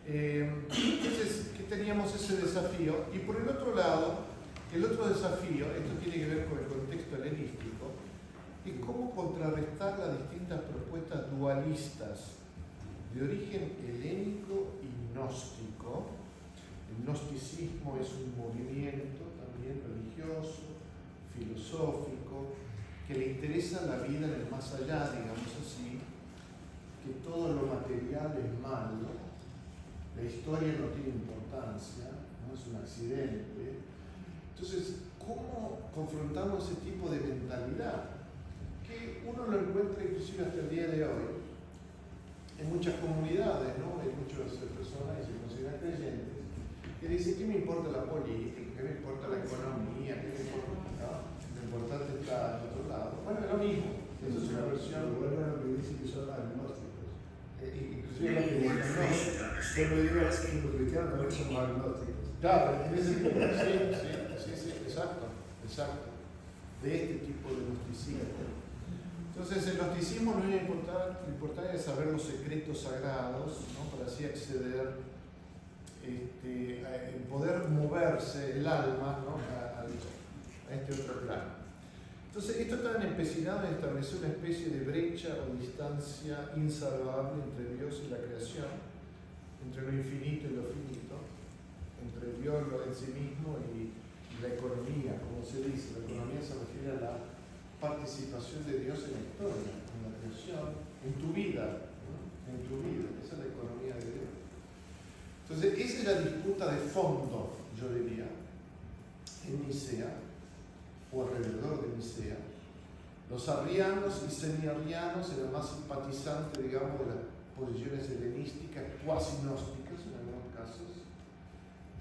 Entonces, que teníamos ese desafío. Y por el otro lado, el otro desafío, esto tiene que ver con el contexto helenístico, es cómo contrarrestar las distintas propuestas dualistas de origen helénico y gnóstico. El gnosticismo es un movimiento también religioso, filosófico, que le interesa la vida en el más allá, digamos así, que todo lo material es malo, la historia no tiene importancia, ¿no? Es un accidente. Entonces, ¿cómo confrontamos ese tipo de mentalidad? Que uno lo encuentra inclusive hasta el día de hoy en muchas comunidades, ¿no? Hay muchas personas que se consideran creyentes que dicen, ¿qué me importa la política? ¿Qué me importa la economía? ¿Qué me importa? ¿No? Lo importante está en otro lado. Bueno, es lo mismo. Eso es una versión. Vuelve a lo que dice que son agnósticos. Inclusive la que Yo lo digo a los cristianos, también somos agnósticos. claro, en ese sentido, sí, exacto. De este tipo de gnosticismo. Entonces, el gnosticismo lo importante es saber los secretos sagrados, ¿no? Para así acceder, poder moverse el alma, ¿no? a este otro plano. Entonces, estos estaban empecinados en establecer una especie de brecha o distancia insalvable entre Dios y la creación, entre lo infinito y lo finito, entre Dios en sí mismo y la economía, como se dice. La economía se refiere a la participación de Dios en la historia, en la creación, en tu vida, ¿no? En tu vida. Esa es la economía de Dios. Entonces, esa es la disputa de fondo, yo diría, en Nicea, o alrededor de Nicea. Los arrianos y semi-arrianos eran más simpatizantes, digamos, de las posiciones helenísticas, cuasi gnósticas en algunos casos,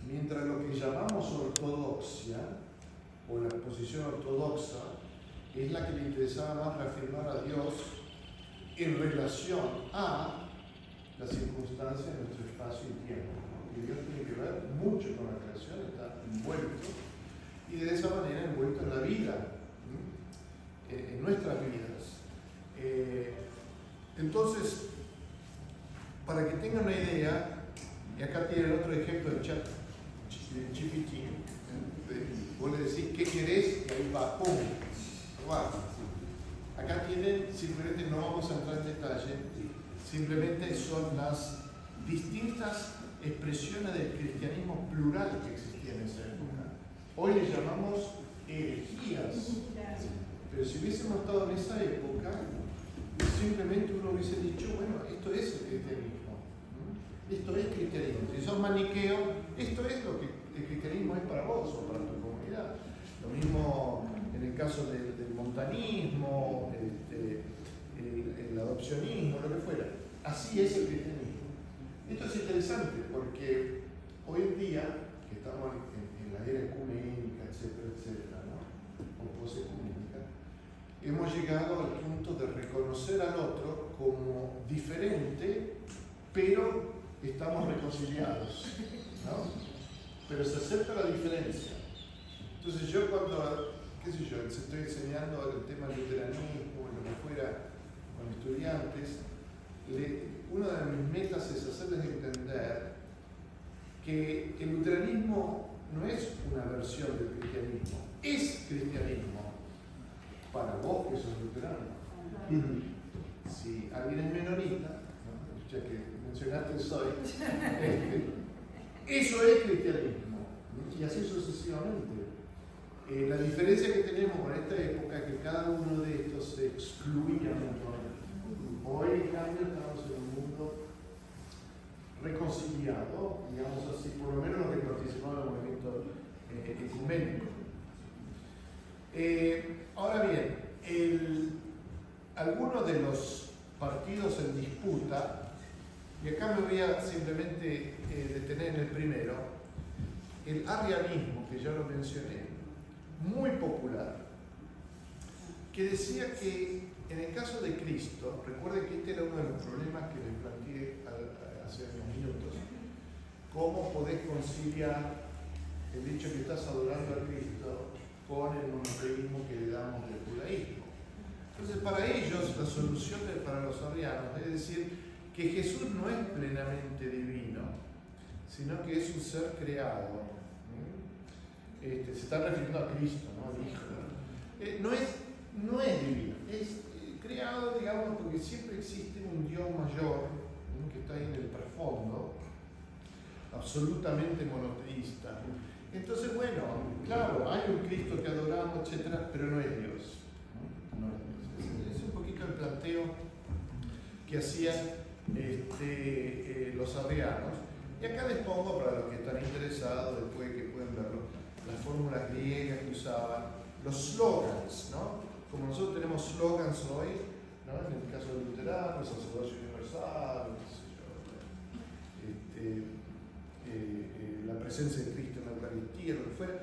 mientras lo que llamamos ortodoxia, o la posición ortodoxa, es la que le interesaba más reafirmar a Dios en relación a las circunstancias de nuestro espacio y tiempo, ¿no? Y Dios tiene que ver mucho con la creación, está envuelto, y de esa manera envuelto en la vida, en nuestras vidas. Entonces, para que tengan una idea, y acá tienen otro ejemplo del chat GPT, vos le decís qué querés y ahí va, ¡pum! Acá tienen, simplemente no vamos a entrar en detalle, simplemente son las distintas expresiones del cristianismo plural que existía en esa época. Hoy le llamamos herejías, pero si hubiésemos estado en esa época, simplemente uno hubiese dicho, bueno, esto es el cristianismo, ¿no? Esto es cristianismo. Si sos maniqueo, esto es lo que el cristianismo es para vos o para tu comunidad. Lo mismo en el caso del montanismo, el adopcionismo, lo que fuera. Así es el cristianismo. Esto es interesante porque hoy en día, que estamos en la era ecuménica, etcétera, ¿no? O posecuménica, hemos llegado al punto de reconocer al otro como diferente, pero estamos reconciliados, ¿no? Pero se acepta la diferencia. Entonces yo cuando, qué sé yo, estoy enseñando el tema del luteranismo, lo que fuera, con estudiantes, una de mis metas es hacerles entender que el luteranismo no es una versión del cristianismo, es cristianismo para vos que sos luterano. Si alguien es menonita, ¿no? Ya que mencionaste el soy, eso es cristianismo, ¿no? Y así sucesivamente. La diferencia que tenemos con esta época es que cada uno de estos se excluía mutuamente. Hoy, en cambio, estamos en un mundo reconciliado, digamos así, por lo menos los que participaron en el movimiento ecuménico. Ahora bien, algunos de los partidos en disputa, y acá me voy a simplemente detener en el primero, el arrianismo, que ya lo mencioné, muy popular, que decía que en el caso de Cristo, recuerden que este era uno de los problemas que les planteé hace unos minutos, cómo podés conciliar el hecho que estás adorando a Cristo con el monoteísmo que le damos del judaísmo. Entonces, para ellos, la solución para los arrianos es decir que Jesús no es plenamente divino, sino que es un ser creado. Se está refiriendo a Cristo, ¿no? Al Hijo. No es divino, es creado, digamos, porque siempre existe un Dios mayor, ¿no? Que está ahí en el profundo, absolutamente monoteísta. Entonces, bueno, claro, hay un Cristo que adoramos, etcétera, pero no es Dios. No es Dios. Es un poquito el planteo que hacían los arrianos. Y acá les pongo, para los que están interesados, después que pueden verlo, las fórmulas griegas que usaban, los slogans, ¿no? Como nosotros tenemos slogans hoy, ¿no? En el caso del luterano, el sacerdocio universal, la presencia de Cristo en la Eucaristía, lo que fuera.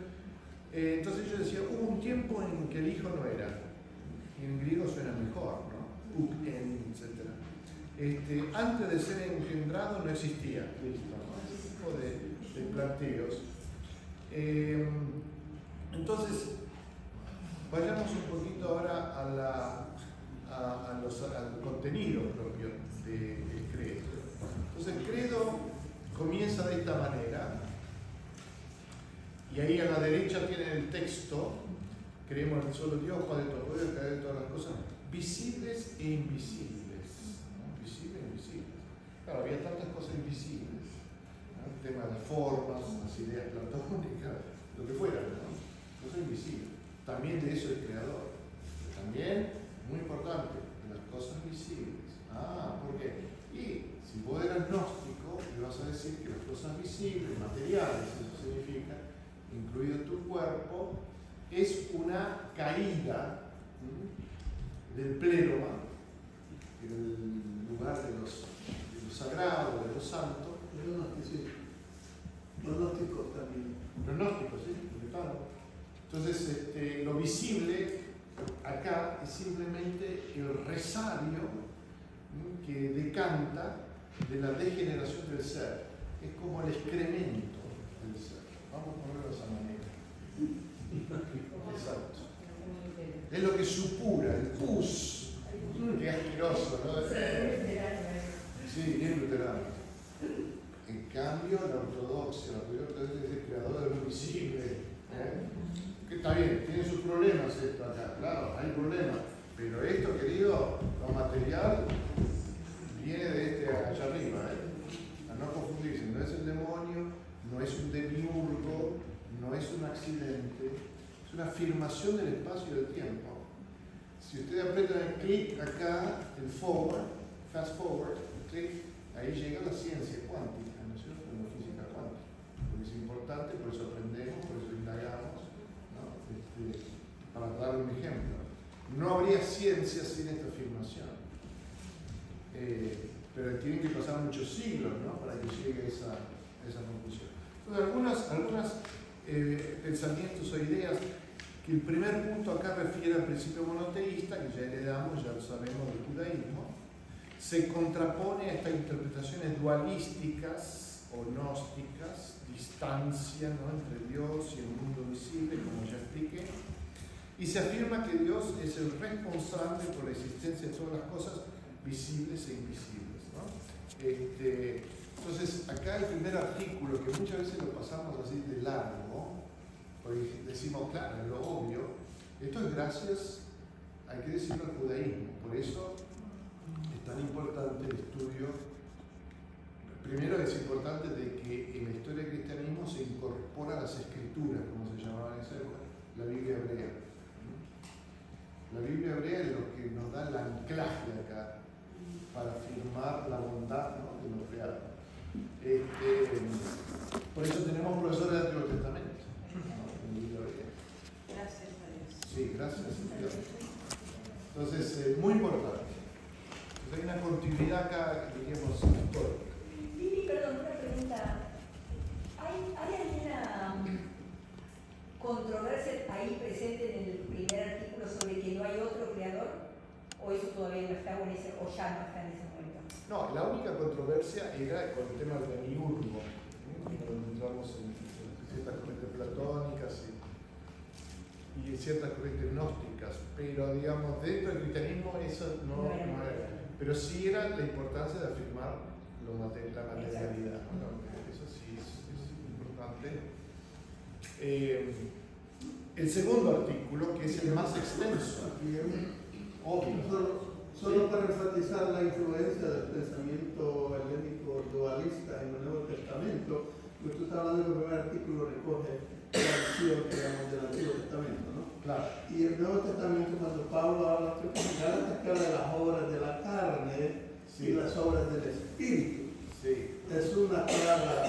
Entonces yo decía, hubo un tiempo en que el Hijo no era, y en griego suena mejor, ¿no? Uk, en, etc. Antes de ser engendrado no existía Cristo, ¿no? Ese tipo de planteos. Entonces, vayamos un poquito ahora al contenido propio del credo. Entonces, el credo comienza de esta manera, y ahí a la derecha tienen el texto: creemos en un solo Dios, Padre Todopoderoso, Creador de todas las cosas, visibles e invisibles. ¿No? Visibles e invisibles. Claro, había tantas cosas invisibles, ¿no? El tema de las formas, las ideas platónicas, lo que fuera, ¿no? Cosas invisibles. También de eso es creador. También, muy importante, de las cosas visibles. ¿Por qué? Y si vos eras gnóstico, le vas a decir que las cosas visibles, materiales, eso significa, incluido tu cuerpo, es una caída del pleroma, del lugar de lo sagrado, de lo santo. Los gnósticos también. Los gnósticos, sí, claro. Entonces, lo visible acá es simplemente el resario que decanta de la degeneración del ser. Es como el excremento del ser. Vamos a ponerlo de esa manera. Exacto. Es lo que supura, el pus. Qué asqueroso, ¿no? Sí, bien luterano. En cambio, la ortodoxia es el creador de lo visible. Que está bien, tiene sus problemas esto acá, claro, hay problemas. Pero esto, querido, lo material viene de allá arriba, a no confundirse, no es el demonio, no es un demiurgo, no es un accidente, es una afirmación del espacio y del tiempo. Si ustedes apretan el clic acá, el forward, fast forward, el clic, ahí llega la ciencia cuántica, ¿no es cierto? La física cuántica. Porque es importante, por eso aprendemos, por eso indagamos, ¿no? Para dar un ejemplo. No habría ciencia sin esta afirmación. Pero tienen que pasar muchos siglos, ¿no? Para que llegue a esa conclusión. Entonces, algunos pensamientos o ideas, que el primer punto acá refiere al principio monoteísta, que ya heredamos, ya lo sabemos, del judaísmo, se contrapone a estas interpretaciones dualísticas o gnósticas, distancia, ¿no?, entre Dios y el mundo visible, como ya expliqué, y se afirma que Dios es el responsable por la existencia de todas las cosas visibles e invisibles, ¿no? Entonces, acá el primer artículo, que muchas veces lo pasamos así de largo, porque decimos, claro, es lo obvio, esto es gracias, hay que decirlo, al judaísmo. Por eso es tan importante el estudio. Primero es importante de que en la historia del cristianismo se incorpora las escrituras, como se llamaba en esa época, la Biblia hebrea. La Biblia hebrea es lo que nos da el anclaje acá para afirmar la bondad, ¿no?, de lo creado. Por eso tenemos profesores del Antiguo Testamento, ¿no?, en la Biblia hebrea. Gracias a Dios. Sí, gracias a Dios. Entonces, muy importante. Entonces, hay una continuidad acá, diríamos, histórica. Lili, perdón, una pregunta. ¿Hay alguna controversia ahí presente en el primer artículo sobre que no hay otro creador? ¿O eso todavía no está, o ya no está en ese momento? No, la única controversia era con el tema del demiurgo, cuando entramos en ciertas corrientes platónicas y en ciertas corrientes gnósticas, pero digamos, dentro del cristianismo eso no era. Pero sí era la importancia de afirmar la materialidad, ¿no? Eso sí es importante. El segundo artículo, que es el más extenso, obvio. Solo para enfatizar la influencia del pensamiento helénico dualista en el Nuevo Testamento, lo que tú estás hablando en el primer artículo recoge la visión, digamos, del Antiguo Testamento, ¿no? Claro. Y el Nuevo Testamento, cuando Pablo habla de las obras de la carne y las obras del Espíritu, sí, es una clara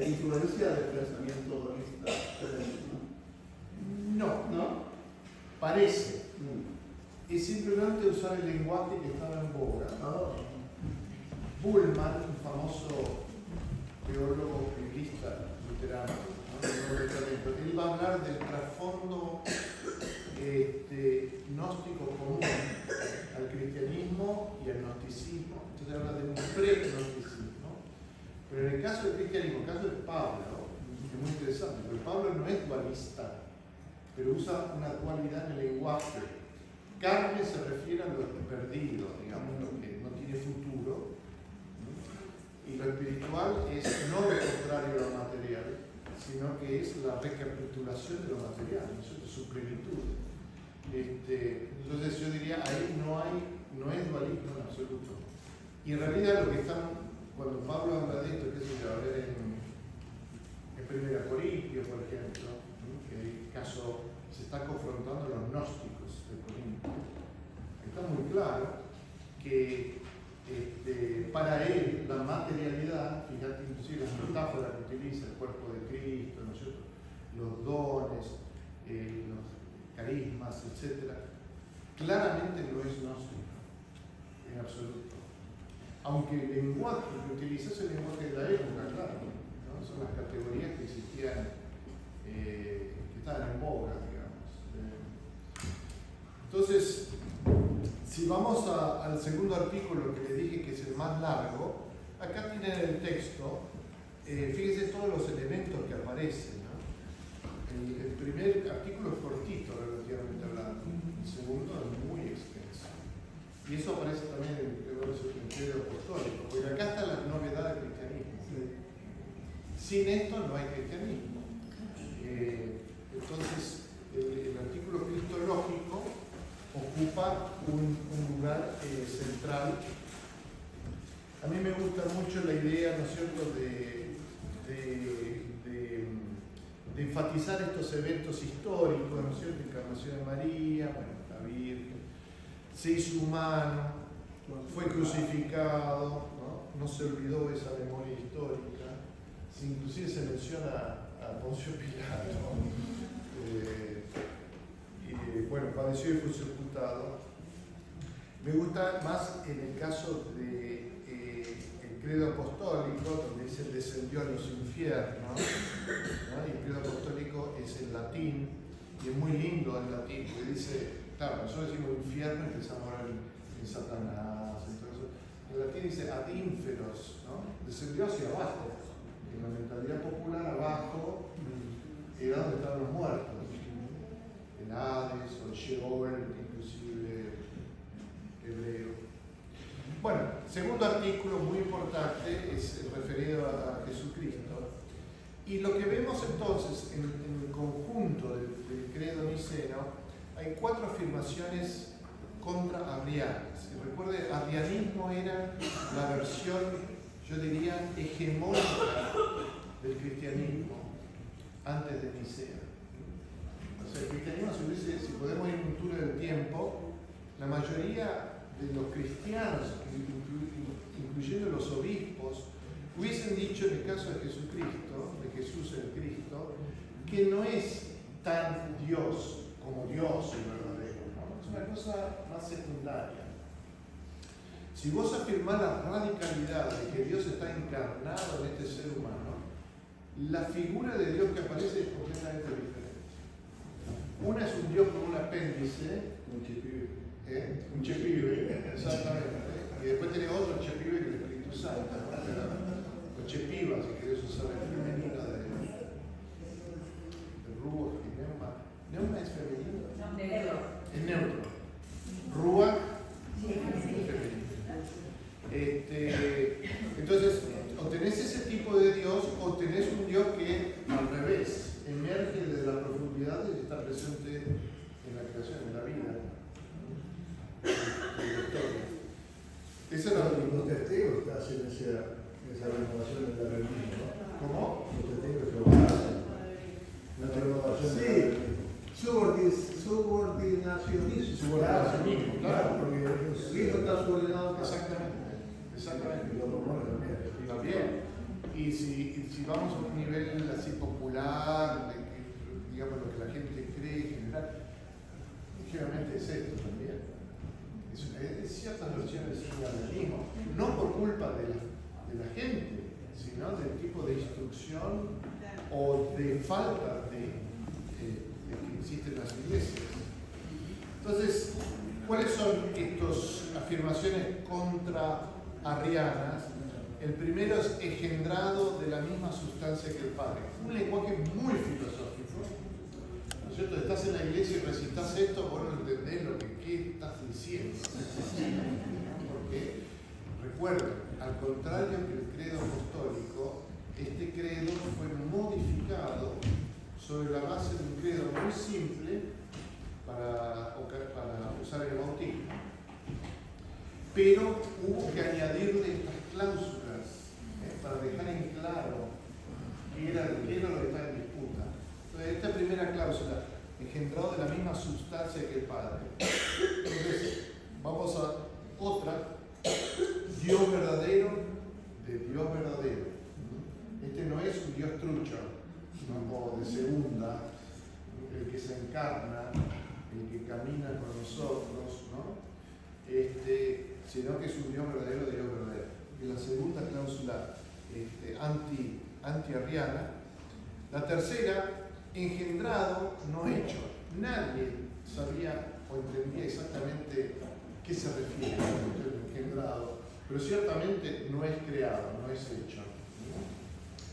influencia del pensamiento dualista helénico, no, ¿no? parece. Es simplemente usar el lenguaje que estaba en boga. Bullman, un famoso teólogo biblista luterano, ¿no?, él va a hablar del trasfondo gnóstico común al cristianismo y al gnosticismo. Entonces habla de un pre-gnosticismo. Pero en el caso del cristianismo, en el caso de Pablo, es muy interesante, porque Pablo no es dualista, pero usa una dualidad en el lenguaje. Carne se refiere a lo perdido, digamos, lo que no tiene futuro, y lo espiritual es no lo contrario a lo material, sino que es la recapitulación de lo material, ¿no?, de su plenitud. Entonces yo diría, ahí no es dualismo en absoluto. Y en realidad lo que están, cuando Pablo habla de esto, que se va a ver en 1 Corintios, por ejemplo, ¿no?, que el caso se está confrontando a los gnósticos de Corinto. Está muy claro que para él la materialidad, fíjate inclusive las metáforas que utiliza, el cuerpo de Cristo, ¿no es cierto?, los dones, los carismas, etc., claramente no es gnóstico, en absoluto. Aunque el lenguaje que utiliza es el lenguaje de la época, claro, ¿no?, son las categorías que existían, que estaban en boga, digamos. Entonces, si vamos al segundo artículo que les dije que es el más largo, acá tienen el texto, fíjense todos los elementos que aparecen, ¿no? El primer artículo es cortito, relativamente hablando, el segundo es muy extenso. Y eso aparece también en el credo apostólico, porque acá está la novedad del cristianismo. Sin esto no hay cristianismo. Entonces, el artículo cristológico ocupa un lugar central. A mí me gusta mucho la idea, ¿no es cierto?, de enfatizar estos eventos históricos, ¿no es cierto?, encarnación de María, bueno, la Virgen, se hizo humano, fue crucificado, no se olvidó esa memoria histórica, inclusive se menciona a Poncio Pilato. Bueno, padeció y fue sepultado. Me gusta más en el caso del credo apostólico, donde dice descendió a los infiernos, ¿no? Y el credo apostólico es en latín, y es muy lindo el latín, porque dice, claro, nosotros decimos infierno y pensamos ahora en Satanás, entonces, En latín dice ad inferos, ¿no? Descendió hacia abajo. En la mentalidad popular, abajo era donde estaban los muertos. El Hades o el Sheol, inclusive hebreo. Bueno, segundo artículo muy importante es referido a Jesucristo. Y lo que vemos entonces en el conjunto del credo niceno, hay 4 afirmaciones contra-arrianas. Y recuerde, arrianismo era la versión, yo diría, hegemónica del cristianismo antes de Nicea. O sea, el cristianismo, si podemos ir en un tour del tiempo, la mayoría de los cristianos, incluyendo los obispos, hubiesen dicho en el caso de Jesucristo, de Jesús el Cristo, que no es tan Dios como Dios el verdadero, ¿no? Es una cosa más secundaria. Si vos afirmás la radicalidad de que Dios está encarnado en este ser humano, la figura de Dios que aparece es completamente diferente. Una es un Dios con un apéndice, un chepibe, exactamente, y después tenés otro chepibe que es el Espíritu Santo, ¿no? O chepiba, si querés usar el femenino de Ruach y Neuma. ¿Neuma es femenino? No, de neutro. Es neutro. Ruach Sí, es sí. femenino. Entonces, o tenés ese tipo de Dios o tenés un Dios que al revés, emerge de las profundidades y está presente en la creación, en la vida. Esa es Los testigos hacen esa renovación del organismo, ¿no? ¿Cómo? Los testigos de Jehová hacen una renovación del organismo. Subordinacionismo. Claro. Porque Cristo está subordinado. Exactamente. y los mormones también. También. Y si vamos a un nivel así popular, de que, digamos lo que la gente cree en general, generalmente es esto también. Es ciertas versiones del arrianismo, no por culpa de la gente, sino del tipo de instrucción o de falta de que existen las iglesias. Entonces, ¿cuáles son estas afirmaciones contra-arrianas? El primero es engendrado de la misma sustancia que el Padre. Un lenguaje muy filosófico. ¿No es cierto? Estás en la iglesia y recitas esto, vos no entendés qué estás diciendo. Porque, recuerden, al contrario que el credo apostólico, este credo fue modificado sobre la base de un credo muy simple para usar el bautismo. Pero hubo que añadirle estas cláusulas para dejar en claro qué era lo que estaba en disputa. Entonces, esta primera cláusula, engendrado de la misma sustancia que el Padre. Entonces, vamos a otra, Dios verdadero de Dios verdadero. Este no es un Dios trucho, o de segunda, el que se encarna, el que camina con nosotros, ¿no? Sino que es un Dios verdadero de Dios verdadero. Y la segunda cláusula anti-arriana. La tercera, engendrado, no hecho. Nadie sabía o entendía exactamente qué se refiere a engendrado, pero ciertamente no es creado, no es hecho.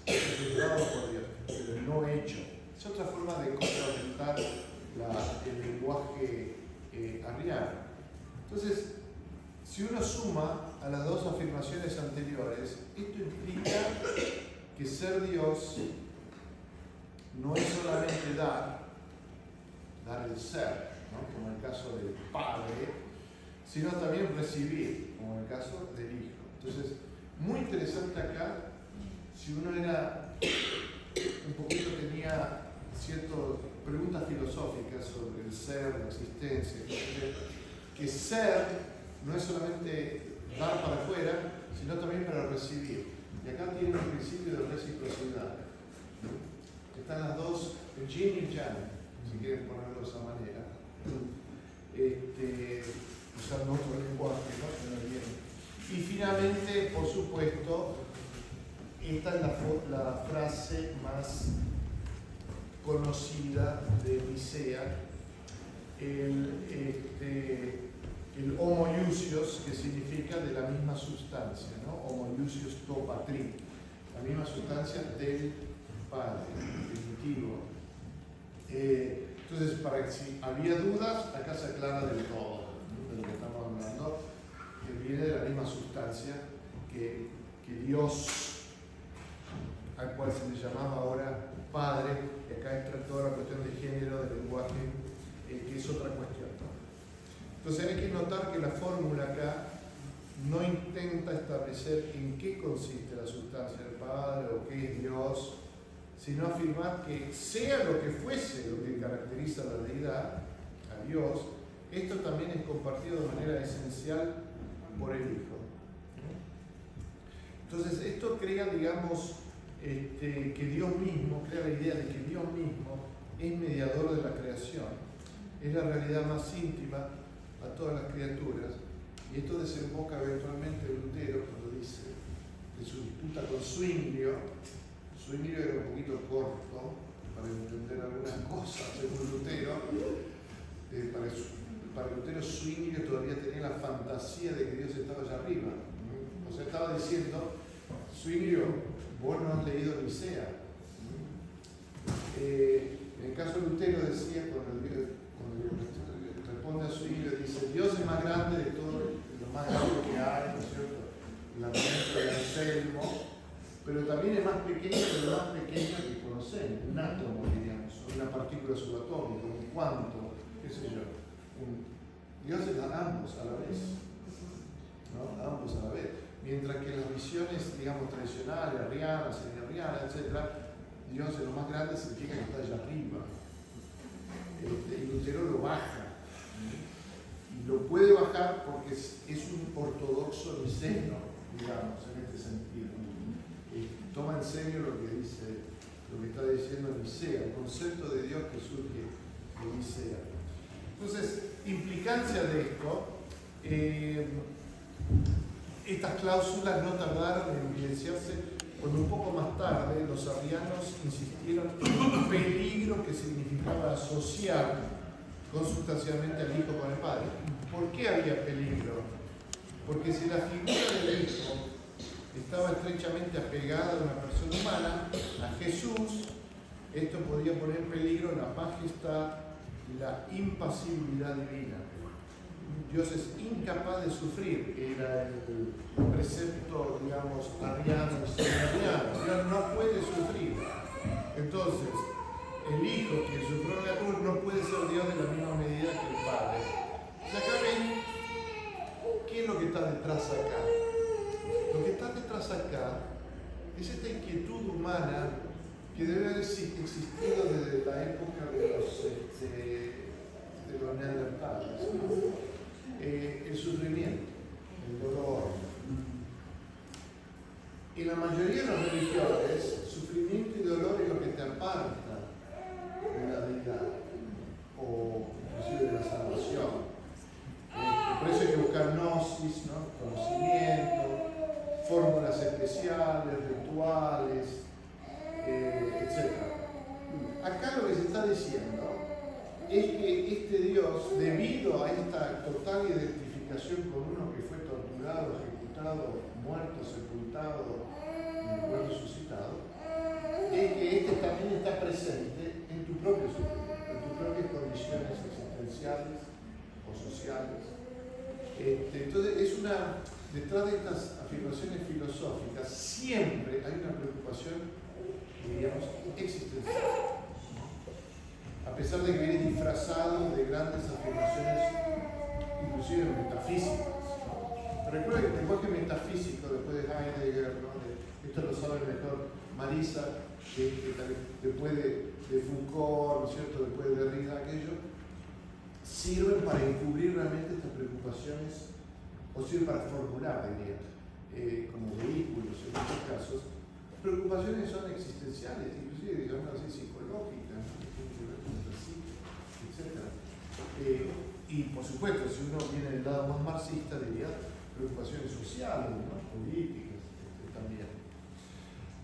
Engendrado por Dios, pero no hecho. Es otra forma de contrarrestar el lenguaje arriano. Entonces, si uno suma a las dos afirmaciones anteriores, esto implica que ser Dios no es solamente dar el ser, ¿no? Como en el caso del Padre, sino también recibir, como en el caso del Hijo. Entonces, muy interesante acá, si uno era un poquito tenía ciertas preguntas filosóficas sobre el ser, la existencia, etc., que ser no es solamente dar para afuera, sino también para recibir. Y acá tiene un principio de reciprocidad. Están las dos, el yin y el yang, si quieren ponerlo de esa manera. Usando otro lenguaje, ¿no? Y finalmente, por supuesto, esta es la frase más conocida de Nicea, el homoiousios, que significa de la misma sustancia, ¿no? Homoiousios to patri, la misma sustancia del Padre, definitivo. Entonces, para que si había dudas, acá se aclara del todo, ¿no? De lo que estamos hablando, que viene de la misma sustancia que Dios, al cual se le llamaba ahora Padre, y acá entra toda la cuestión de género, de lenguaje, que es otra cuestión, ¿no? Entonces hay que notar que la fórmula acá no intenta establecer en qué consiste la sustancia del Padre o qué es Dios, sino afirmar que sea lo que fuese lo que caracteriza a la deidad, a Dios, esto también es compartido de manera esencial por el Hijo. Entonces esto crea, digamos, que Dios mismo, crea la idea de que Dios mismo es mediador de la creación, es la realidad más íntima a todas las criaturas, y esto desemboca eventualmente en Lutero cuando dice que su disputa con Zwinglio era un poquito corto para entender algunas cosas según Lutero. Para Lutero Zwinglio todavía tenía la fantasía de que Dios estaba allá arriba. O sea, estaba diciendo, Zwinglio, vos no has leído Nicea. En el caso de Lutero decía, cuando responde a Zwinglio, dice, Dios es más grande de todo lo más grande que hay, ¿no es cierto? La mente de Anselmo, pero también es más pequeño de lo más pequeño que conocemos, un átomo, diríamos, una partícula subatómica, un cuanto, qué sé yo. Dios es ambos a la vez, ¿no? Ambos a la vez. Mientras que las visiones, digamos, tradicionales, arrianas, semi-arrianas, etc., Dios es lo más grande significa que está allá arriba. Y Lutero lo baja. Y lo puede bajar porque es un ortodoxo niceno, digamos, en este sentido. Toma en serio lo que dice, lo que está diciendo Nicea, el concepto de Dios que surge de Nicea. Entonces, implicancia de esto, estas cláusulas no tardaron en evidenciarse cuando un poco más tarde los arrianos insistieron en el peligro que significaba asociar consustancialmente al Hijo con el Padre. ¿Por qué había peligro? Porque si la figura del Hijo estaba estrechamente apegada a una persona humana, a Jesús, esto podía poner en peligro la majestad y la impasibilidad divina. Dios es incapaz de sufrir, era el precepto, digamos, arriano y semi-arriano. Dios no puede sufrir. Entonces, el Hijo que sufrió en la cruz no puede ser Dios de la misma medida que el Padre. Y acá ven, ¿qué es lo que está detrás acá? Lo que está detrás acá es esta inquietud humana que debe haber existido desde la época de los neandertales, ¿no? El sufrimiento, el dolor. En la mayoría de las religiones, sufrimiento y dolor es lo que te aparta de la deidad o inclusive de la salvación. Por eso hay que buscar gnosis, ¿no? Conocimiento, fórmulas especiales, rituales, etc. Acá lo que se está diciendo es que este Dios, debido a esta total identificación con uno que fue torturado, ejecutado, muerto, sepultado, y resucitado, es que este también está presente en tu propio sufrimiento, en tus propias condiciones existenciales o sociales. Entonces, detrás de estas afirmaciones filosóficas siempre hay una preocupación, diríamos, existencial. A pesar de que viene disfrazado de grandes afirmaciones, inclusive metafísicas. ¿No? Recuerda que el lenguaje metafísico, después de Heidegger, ¿no? Esto lo sabe mejor Marisa, que después de Foucault, ¿no es cierto?, después de Derrida, aquello, sirven para encubrir realmente estas preocupaciones, o sirven para formular, diría, como vehículos en muchos casos, preocupaciones son existenciales, inclusive, digamos así, psicológicas, ¿no? Que tienen que ver con la psique, etc. Y por supuesto, si uno viene del lado más marxista, diría preocupaciones sociales, ¿no? Políticas, también.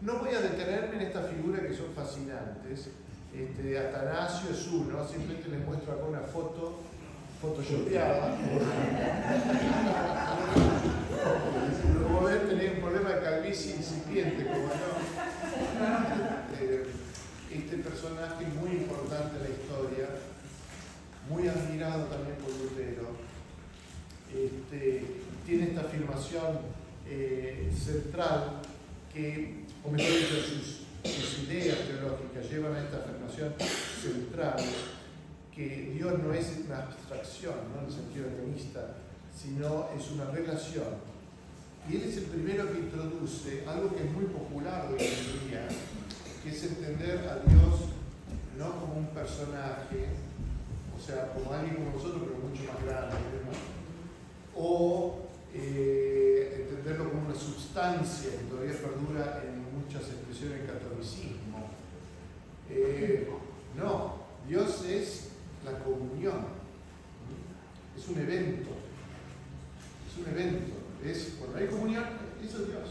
No voy a detenerme en estas figuras que son fascinantes. Atanasio es uno, simplemente les muestro acá una foto photoshopeada. Como ven, tenía un problema de calvicie incipiente, como no. Este personaje muy importante en la historia, muy admirado también por Lutero, tiene esta afirmación central que, o mejor dicho, sus ideas teológicas llevan a esta afirmación central, que Dios no es una abstracción, no en el sentido humanista, sino es una relación. Y él es el primero que introduce algo que es muy popular hoy en día, que es entender a Dios no como un personaje, o sea, como alguien como nosotros, pero mucho más grande, ¿no? O entenderlo como una sustancia que todavía perdura en muchas expresiones del catolicismo. No, Dios es la comunión, es un evento, cuando hay comunión, eso es Dios.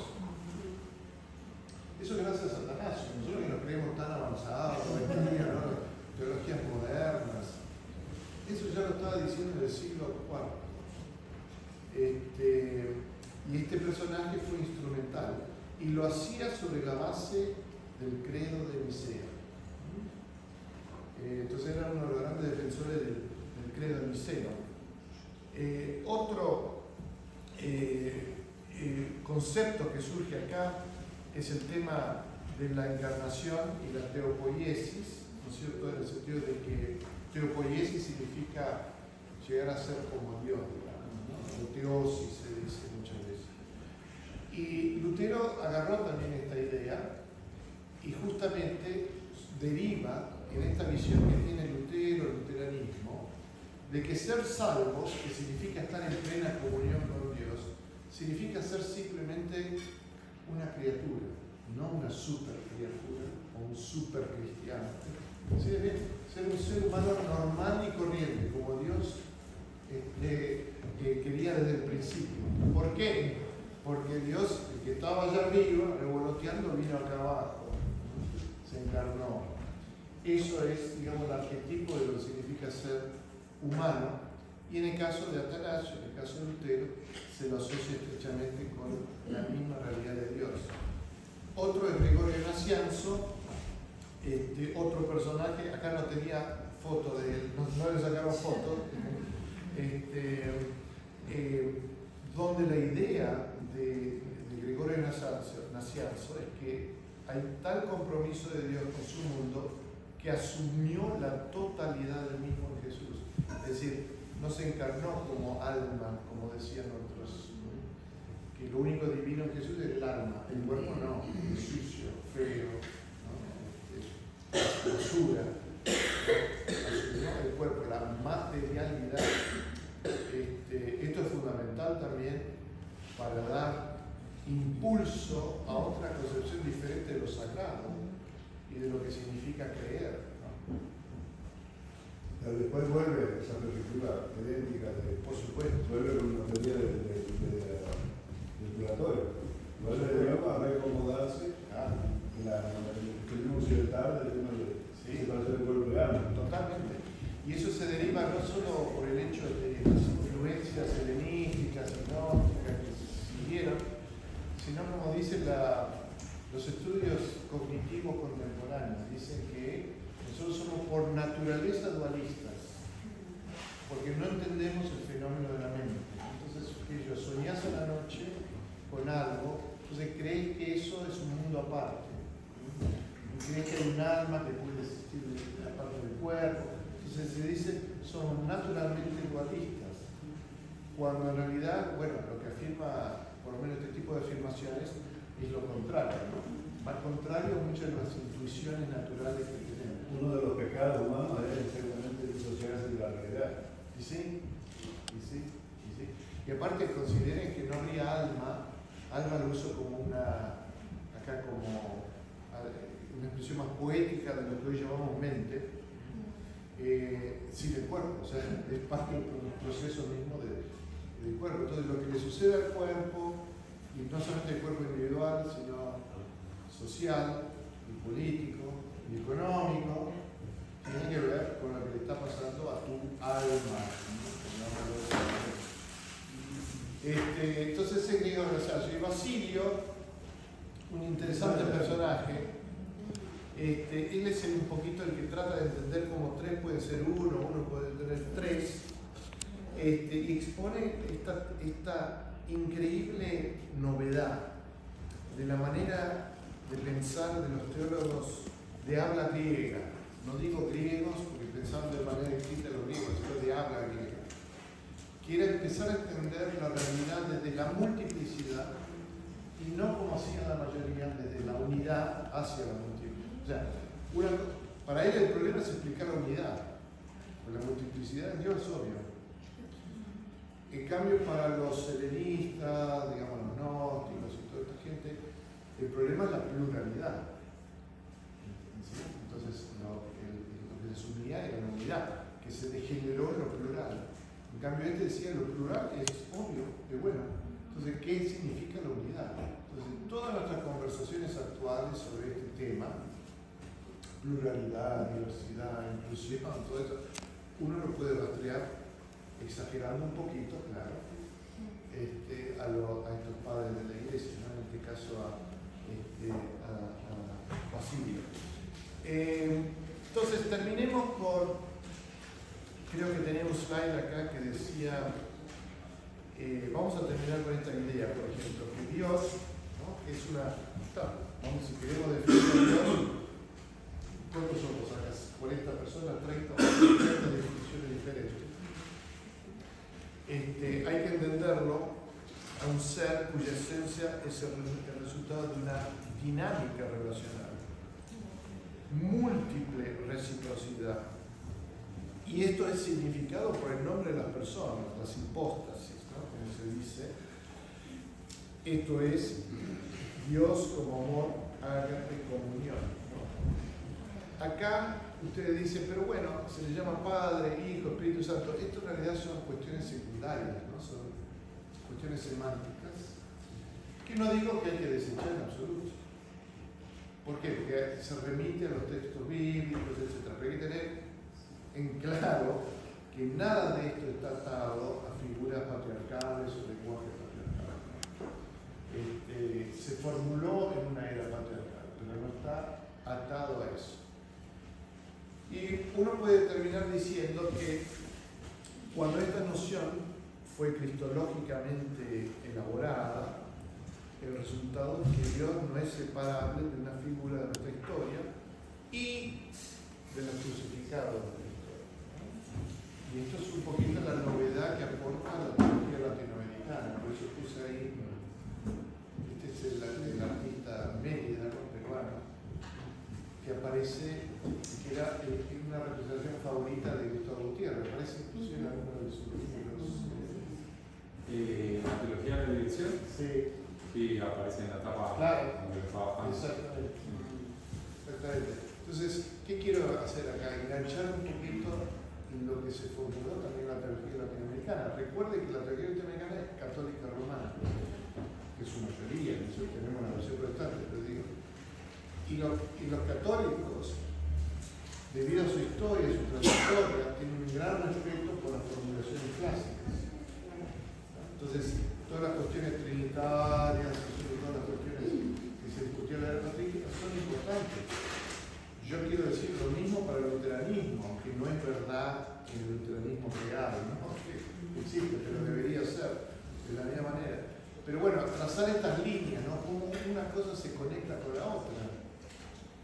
Eso es gracias a Satanás. Nosotros que nos creemos tan avanzados, ¿no? Teologías modernas, eso ya lo estaba diciendo en el siglo IV. Y este personaje fue instrumental y lo hacía sobre la base del credo de Nicea. Entonces era uno de los grandes defensores del credo niceno. Otro concepto que surge acá es el tema de la encarnación y la teopoiesis, ¿no es cierto? En el sentido de que teopoiesis significa llegar a ser como Dios, digamos, ¿no? O teosis se dice muchas veces. Y Lutero agarró también esta idea y justamente deriva en esta visión que tiene Lutero, el luteranismo, de que ser salvos, que significa estar en plena comunión con Dios, significa ser simplemente una criatura, no una super criatura o un super cristiano. Ser un ser humano normal y corriente, como Dios quería desde el principio. ¿Por qué? Porque Dios, el que estaba allá arriba, revoloteando, vino acá abajo, se encarnó. Eso es, digamos, el arquetipo de lo que significa ser humano. Y en el caso de Atanasio, en el caso de Lutero, se lo asocia estrechamente con la misma realidad de Dios. Otro es Gregorio Nacianzo, otro personaje, acá no tenía foto de él, no le sacaron foto, donde la idea de Gregorio Nacianzo es que hay tal compromiso de Dios con su mundo que asumió la totalidad del mismo en Jesús. Es decir, no se encarnó como alma, como decían otros, ¿no? Que lo único divino en Jesús es el alma, el cuerpo no, es sucio, feo, ¿no? Basura. Asumió el cuerpo, la materialidad. Esto es fundamental también para dar impulso a otra concepción diferente de lo sagrado y de lo que significa creer, ¿no? Pero después vuelve esa perspectiva idéntica, por supuesto, vuelve con una teoría del purgatorio. Vuelve a reacomodarse en el cristianismo occidental del tema de separación del cuerpo y alma. Totalmente. Y eso se deriva no solo por el hecho de las influencias helenísticas y gnósticas que siguieron, sino como dicen los estudios cognitivos contemporáneos, dicen que nosotros somos por naturaleza dualistas, porque no entendemos el fenómeno de la mente. Entonces, ellos soñás a la noche con algo, entonces crees que eso es un mundo aparte. Crees que hay un alma que puede existir aparte del cuerpo. Entonces se dice, somos naturalmente dualistas. Cuando en realidad, bueno, lo que afirma, por lo menos este tipo de afirmaciones, es lo contrario, ¿no? Al contrario a muchas de las intuiciones naturales que tenemos. Uno de los pecados humanos es exactamente disociarse de la realidad. Y sí. Y aparte consideren que no habría alma lo uso como una expresión más poética de lo que hoy llamamos mente, sin el cuerpo, o sea, es parte del proceso mismo del cuerpo. Entonces lo que le sucede al cuerpo, y no solamente el cuerpo individual, sino social, y político, y económico, tiene que ver con lo que le está pasando a tu alma. Basilio, un interesante personaje. Él es un poquito el que trata de entender cómo 3 puede ser 1, 1 puede tener 3, y expone esta increíble novedad de la manera de pensar de los teólogos de habla griega. No digo griegos porque pensaban de manera distinta los griegos, sino de habla griega. Quiere empezar a entender la realidad desde la multiplicidad y no como hacía la mayoría, desde la unidad hacia la multiplicidad. O sea, para él el problema es explicar la unidad, porque la multiplicidad en Dios es obvio. En cambio, para los helenistas, digamos los gnósticos y toda esta gente, el problema es la pluralidad. ¿Sí? Entonces, lo que les unía era la unidad, que se degeneró en lo plural. En cambio, decía lo plural es obvio, es bueno. Entonces, ¿qué significa la unidad? Entonces, todas nuestras conversaciones actuales sobre este tema, pluralidad, diversidad, inclusión, todo eso, uno lo puede rastrear exagerando un poquito, claro, a estos padres de la iglesia, ¿no? En este caso a Basilio. Entonces, terminemos con, creo que tenía un slide acá que decía, vamos a terminar con esta idea, por ejemplo, que Dios, ¿no? Es vamos, si queremos definir a Dios, ¿cuántos somos acá? 40 personas, 30 definiciones diferentes. Hay que entenderlo a un ser cuya esencia es el resultado de una dinámica relacional, múltiple reciprocidad. Y esto es significado por el nombre de las personas, las hipóstasis, ¿no? Como se dice. Esto es Dios como amor, ágape, comunión, ¿no? Acá ustedes dicen, pero bueno, se le llama Padre, Hijo, Espíritu Santo. Esto en realidad son cuestiones secundarias, ¿no? Son cuestiones semánticas, que no digo que hay que desechar en absoluto. ¿Por qué? Porque se remite a los textos bíblicos, etc. Pero hay que tener en claro que nada de esto está atado a figuras patriarcales o lenguaje patriarcal. Se formuló en una era patriarcal, pero no está atado a eso. Y uno puede terminar diciendo que cuando esta noción fue cristológicamente elaborada, el resultado es que Dios no es separable de una figura de nuestra historia y de los crucificados de nuestra historia. Y esto es un poquito la novedad que aporta la teología latinoamericana, por eso puse ahí, este es el artista Mérida, ¿no? Peruano, que aparece, que era una representación favorita de Gustavo Gutiérrez, aparece inclusive en alguno de sus libros. ¿La teología de la elección? Sí. Sí, aparece en la tapa donde lo trabajamos. Exactamente. Exactamente. Entonces, ¿qué quiero hacer acá? Enganchar un poquito en lo que se formuló también en la teología latinoamericana. Recuerde que la teología latinoamericana es católica romana, que es su mayoría, nosotros tenemos una versión protestante, pero digo. Y los católicos, debido a su historia y su trayectoria, tienen un gran respeto por las formulaciones clásicas. Entonces, todas las cuestiones trinitarias, todas las cuestiones que se discutían en la era patrística son importantes. Yo quiero decir lo mismo para el luteranismo, aunque no es verdad en el luteranismo real, ¿no? Que existe, pero debería ser de la misma manera. Pero bueno, trazar estas líneas, ¿no? Cómo una cosa se conecta con la otra.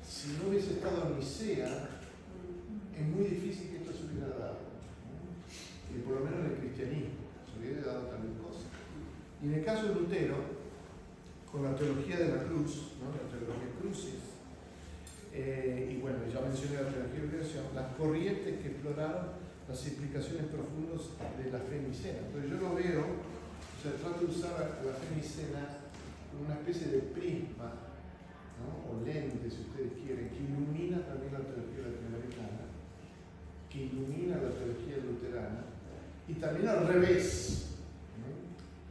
Si no hubiese estado Nicea, es muy difícil que esto se hubiera dado, ¿no? Y por lo menos en el cristianismo se hubiera dado tal cosa. Y en el caso de Lutero, con la teología de la cruz, ¿no? La teología crucis, y bueno, ya mencioné la teología de la creación, las corrientes que exploraron las implicaciones profundas de la fe nicena. Entonces yo lo veo, o sea, trato de usar la fe nicena como una especie de prisma, ¿no? O lente, si ustedes quieren, que ilumina también la teología latinoamericana, que ilumina la teología luterana, y también al revés, ¿no?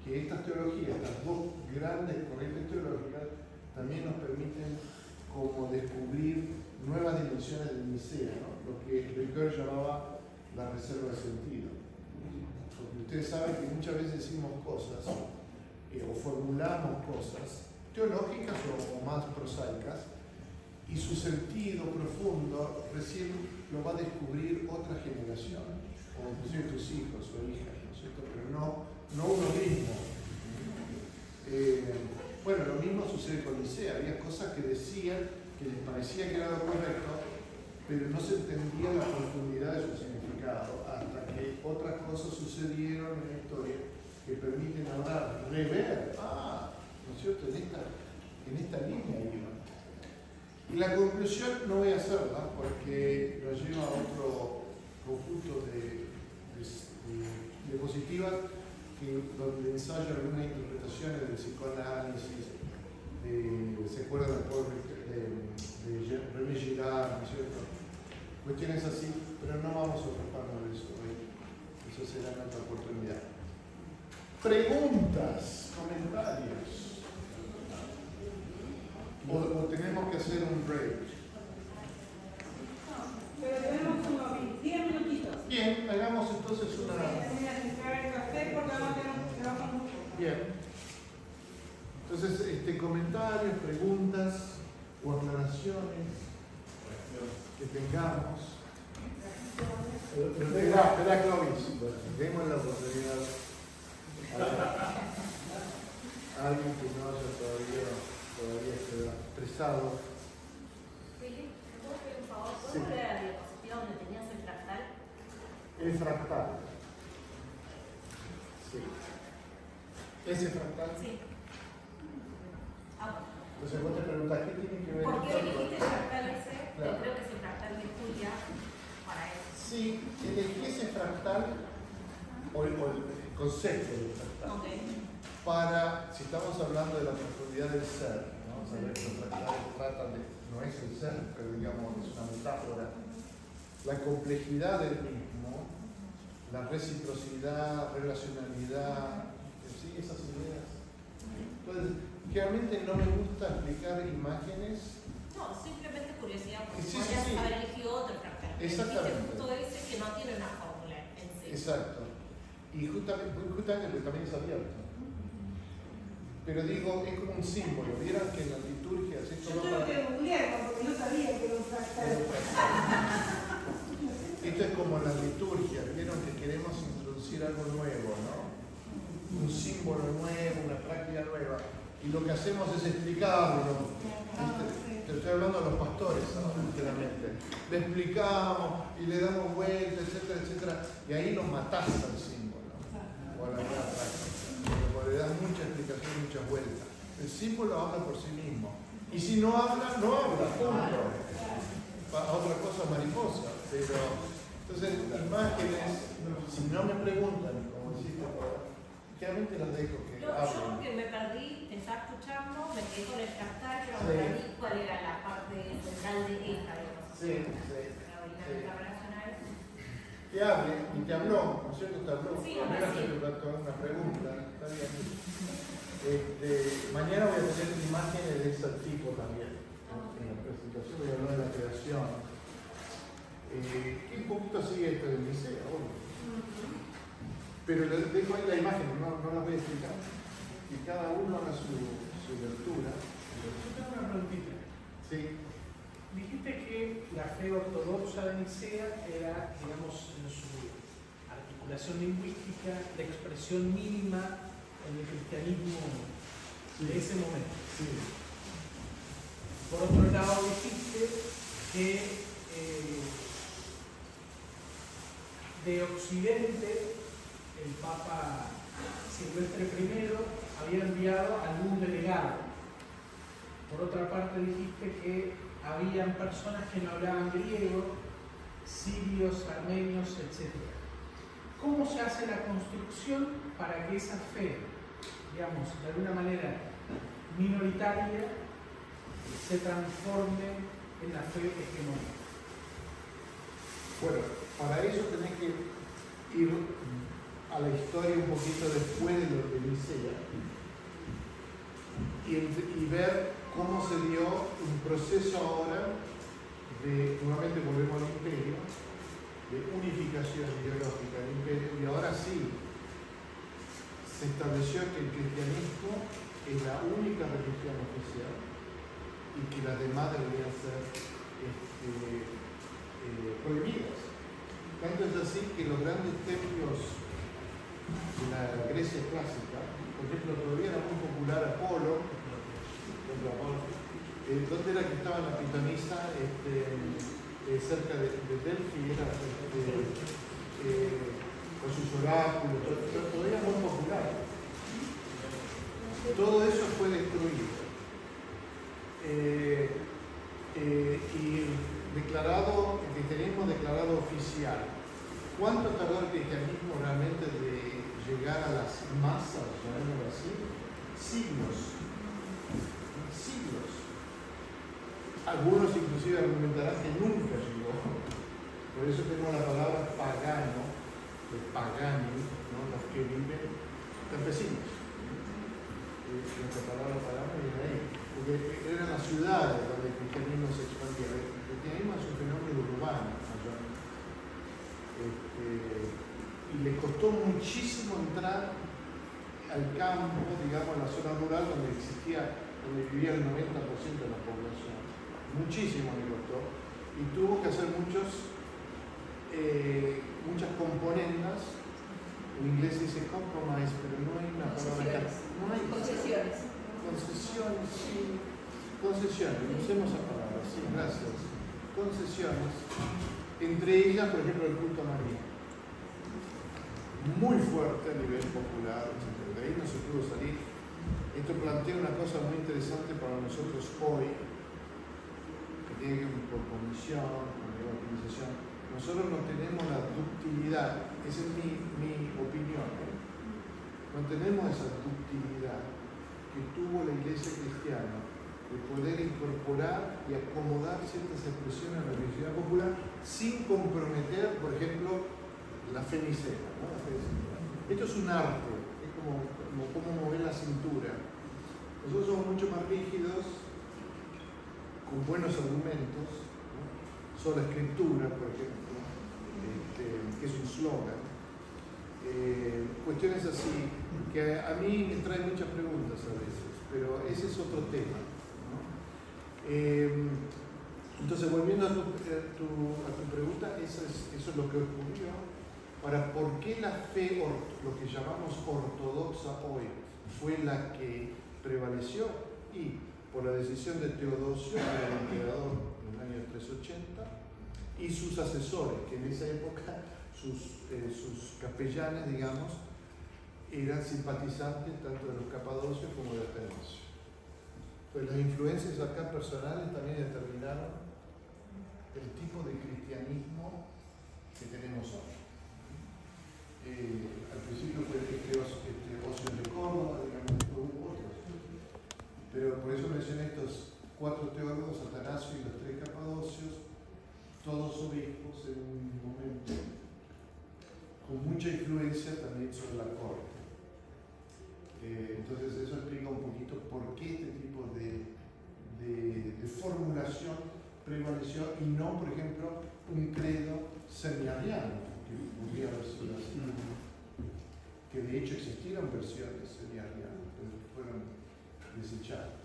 Que estas teologías, estas dos grandes corrientes teológicas, también nos permiten como descubrir nuevas dimensiones del Nicea, ¿no? Lo que Ricoeur llamaba la reserva de sentido. Porque ustedes saben que muchas veces decimos cosas o formulamos cosas teológicas o más prosaicas, y su sentido profundo recién lo va a descubrir otra generación, o inclusive tus hijos o hijas, ¿no es cierto? Pero no uno mismo. Bueno, lo mismo sucede con Licea, había cosas que decían que les parecía que era lo correcto, pero no se entendía la profundidad de su significado, hasta que otras cosas sucedieron en la historia que permiten ahora rever, ¿no es cierto? En esta línea iba. Y la conclusión no voy a hacerla porque nos lleva a otro conjunto de diapositivas donde ensayo algunas interpretaciones del psicoanálisis, se acuerdan del pobre de René Girard, ¿no es cierto? Cuestiones así, pero no vamos a ocuparnos de eso hoy. Eso será en otra oportunidad. Preguntas, comentarios. O tenemos que hacer un break. Pero tenemos unos 10 minutitos. Bien, hagamos entonces una. Voy a entrar el café porque vamos a tener mucho. Bien. Entonces, comentarios, preguntas o aclaraciones que tengamos. Espera, Clovis. Demos la oportunidad a alguien que no haya todavía expresado. Felipe, ¿te puedo pedir un favor? Sí. ¿Puedo ver la diapositiva donde tenías el fractal? El fractal. Sí. ¿Ese fractal? Sí. Entonces vos te preguntás, ¿qué tiene que ver ¿Por qué esto elegiste el fractal ese? Claro. Yo creo que es el fractal de Julia para eso. Sí, elegí ese fractal o el concepto del fractal. Ok. Para, si estamos hablando de la profundidad del ser, ¿no? Saber que los fractales tratan de, no es el ser, pero digamos es una metáfora, la complejidad del mismo, la reciprocidad, relacionalidad, ¿sí? Esas ideas. Entonces, realmente no me gusta explicar imágenes. No, simplemente curiosidad, porque Sí, podrías sí. haber elegido otro fractal. Exactamente. Elegiste justo ese que no tiene una fórmula en sí. Exacto. Y justamente también es abierto. Pero digo, es como un símbolo. ¿Vieron que en las liturgias esto Yo va tengo para... que googlear porque no sabía que era un fractal. Esto es como en las liturgias. Vieron que queremos introducir algo nuevo, ¿no? Un símbolo nuevo, una práctica nueva. Y lo que hacemos es explicarlo. Te estoy hablando a los pastores, ¿no? Literalmente. Le explicamos y le damos vueltas, etcétera, etcétera. Y ahí lo matás al símbolo. O a la nueva práctica. Porque le das mucha explicación, muchas vueltas. El símbolo habla por sí mismo. Y si no habla, no habla, punto. A otra cosa mariposa. Pero, entonces, imágenes, si no me preguntan, como hiciste ahora, realmente las dejo que Yo hablen. porque me perdí, te estaba escuchando, me quedé con el fractal, pero Sí. me perdí cuál era la parte central de esta, digamos. Sí, sí. La dinámica relacional. Que hable, y te habló, ¿no es cierto? Te habló. Sí, Primero sí. te preguntó una pregunta, está bien. Mañana voy a tener imágenes de ese tipo también. En la presentación voy a hablar de la creación. Que un poquito sigue esto del liceo, obvio. Pero les dejo ahí la imagen, no la voy a explicar. Que cada uno haga su lectura. Yo tengo una preguntita. Sí. Dijiste que la fe ortodoxa de Nicea era, digamos, en su articulación lingüística, la expresión mínima en el cristianismo de ese momento. Sí. Por otro lado, dijiste que de Occidente el Papa Silvestre I había enviado algún delegado. Por otra parte, dijiste que habían personas que no hablaban griego, sirios, armenios, etc. ¿Cómo se hace la construcción para que esa fe, digamos, de alguna manera minoritaria, se transforme en la fe hegemónica? Bueno, para eso tenés que ir a la historia un poquito después de lo de Nicea y ver cómo se dio un proceso ahora de, nuevamente volvemos al imperio, de unificación ideológica del imperio, y ahora sí se estableció que el cristianismo que las demás deberían ser prohibidas. Tanto es así que los grandes templos de la Grecia clásica, por ejemplo, todavía era muy popular Apolo, ¿dónde era que estaba la pitonisa? Cerca de Delphi, era con sus oráculos, todavía muy popular. Todo eso fue destruido. Y declarado, el cristianismo declarado oficial. ¿Cuánto tardó el cristianismo realmente de llegar a las masas, llamémoslo así? Siglos. Siglos. Algunos inclusive argumentarán que nunca llegó. Por eso tenemos la palabra pagano, de pagani, ¿no? Los que viven campesinos. Nuestra palabra pagano viene ahí. Porque eran las ciudades donde el cristianismo se expandía. El cristianismo es un fenómeno urbano mayormente. Y le costó muchísimo entrar al campo, digamos, a la zona rural donde vivía el 90% de la población. Muchísimo le costó. Y tuvo que hacer muchas componendas. En inglés se dice compromise, pero no hay una palabra. No hay Concesiones. Concesiones, sí. Concesiones, usemos esa palabra, sí, gracias. Concesiones. Entre ellas, por ejemplo, el culto a María. Muy fuerte a nivel popular, etc. De ahí no se pudo salir. Esto plantea una cosa muy interesante para nosotros hoy, que tiene que ver con comisión, con evangelización. Nosotros no tenemos la ductilidad, esa es mi opinión, no tenemos esa ductilidad que tuvo la iglesia cristiana de poder incorporar y acomodar ciertas expresiones a la religiosidad popular sin comprometer, por ejemplo, la fe nicena, ¿no? Esto es un arte, es como mover la cintura. Nosotros somos mucho más rígidos, con buenos argumentos, ¿no? Sola escritura, por ejemplo, que es un slogan. Cuestiones así, que a mí me traen muchas preguntas a veces, pero ese es otro tema, ¿no? Entonces, volviendo a tu pregunta, eso es lo que ocurrió. Ahora, ¿por qué la fe, lo que llamamos ortodoxa hoy, fue la que prevaleció? Y por la decisión de Teodosio, que era el emperador en el año 380, y sus asesores, que en esa época sus capellanes, digamos, eran simpatizantes tanto de los capadocios como de Atenosio. Pues las influencias acá personales también determinaron el tipo de cristianismo que tenemos hoy. Al principio fue Ocio de Córdoba, digamos, hubo otros. Pero por eso mencioné estos 4 teólogos, Atanasio y los 3 capadocios, todos obispos en un momento, con mucha influencia también sobre la corte. Entonces eso explica un poquito por qué este tipo de formulación prevaleció y no, por ejemplo, un credo semiariano, que podría haber sido así. Que de hecho existieron versiones semiarianas, pero fueron desechadas.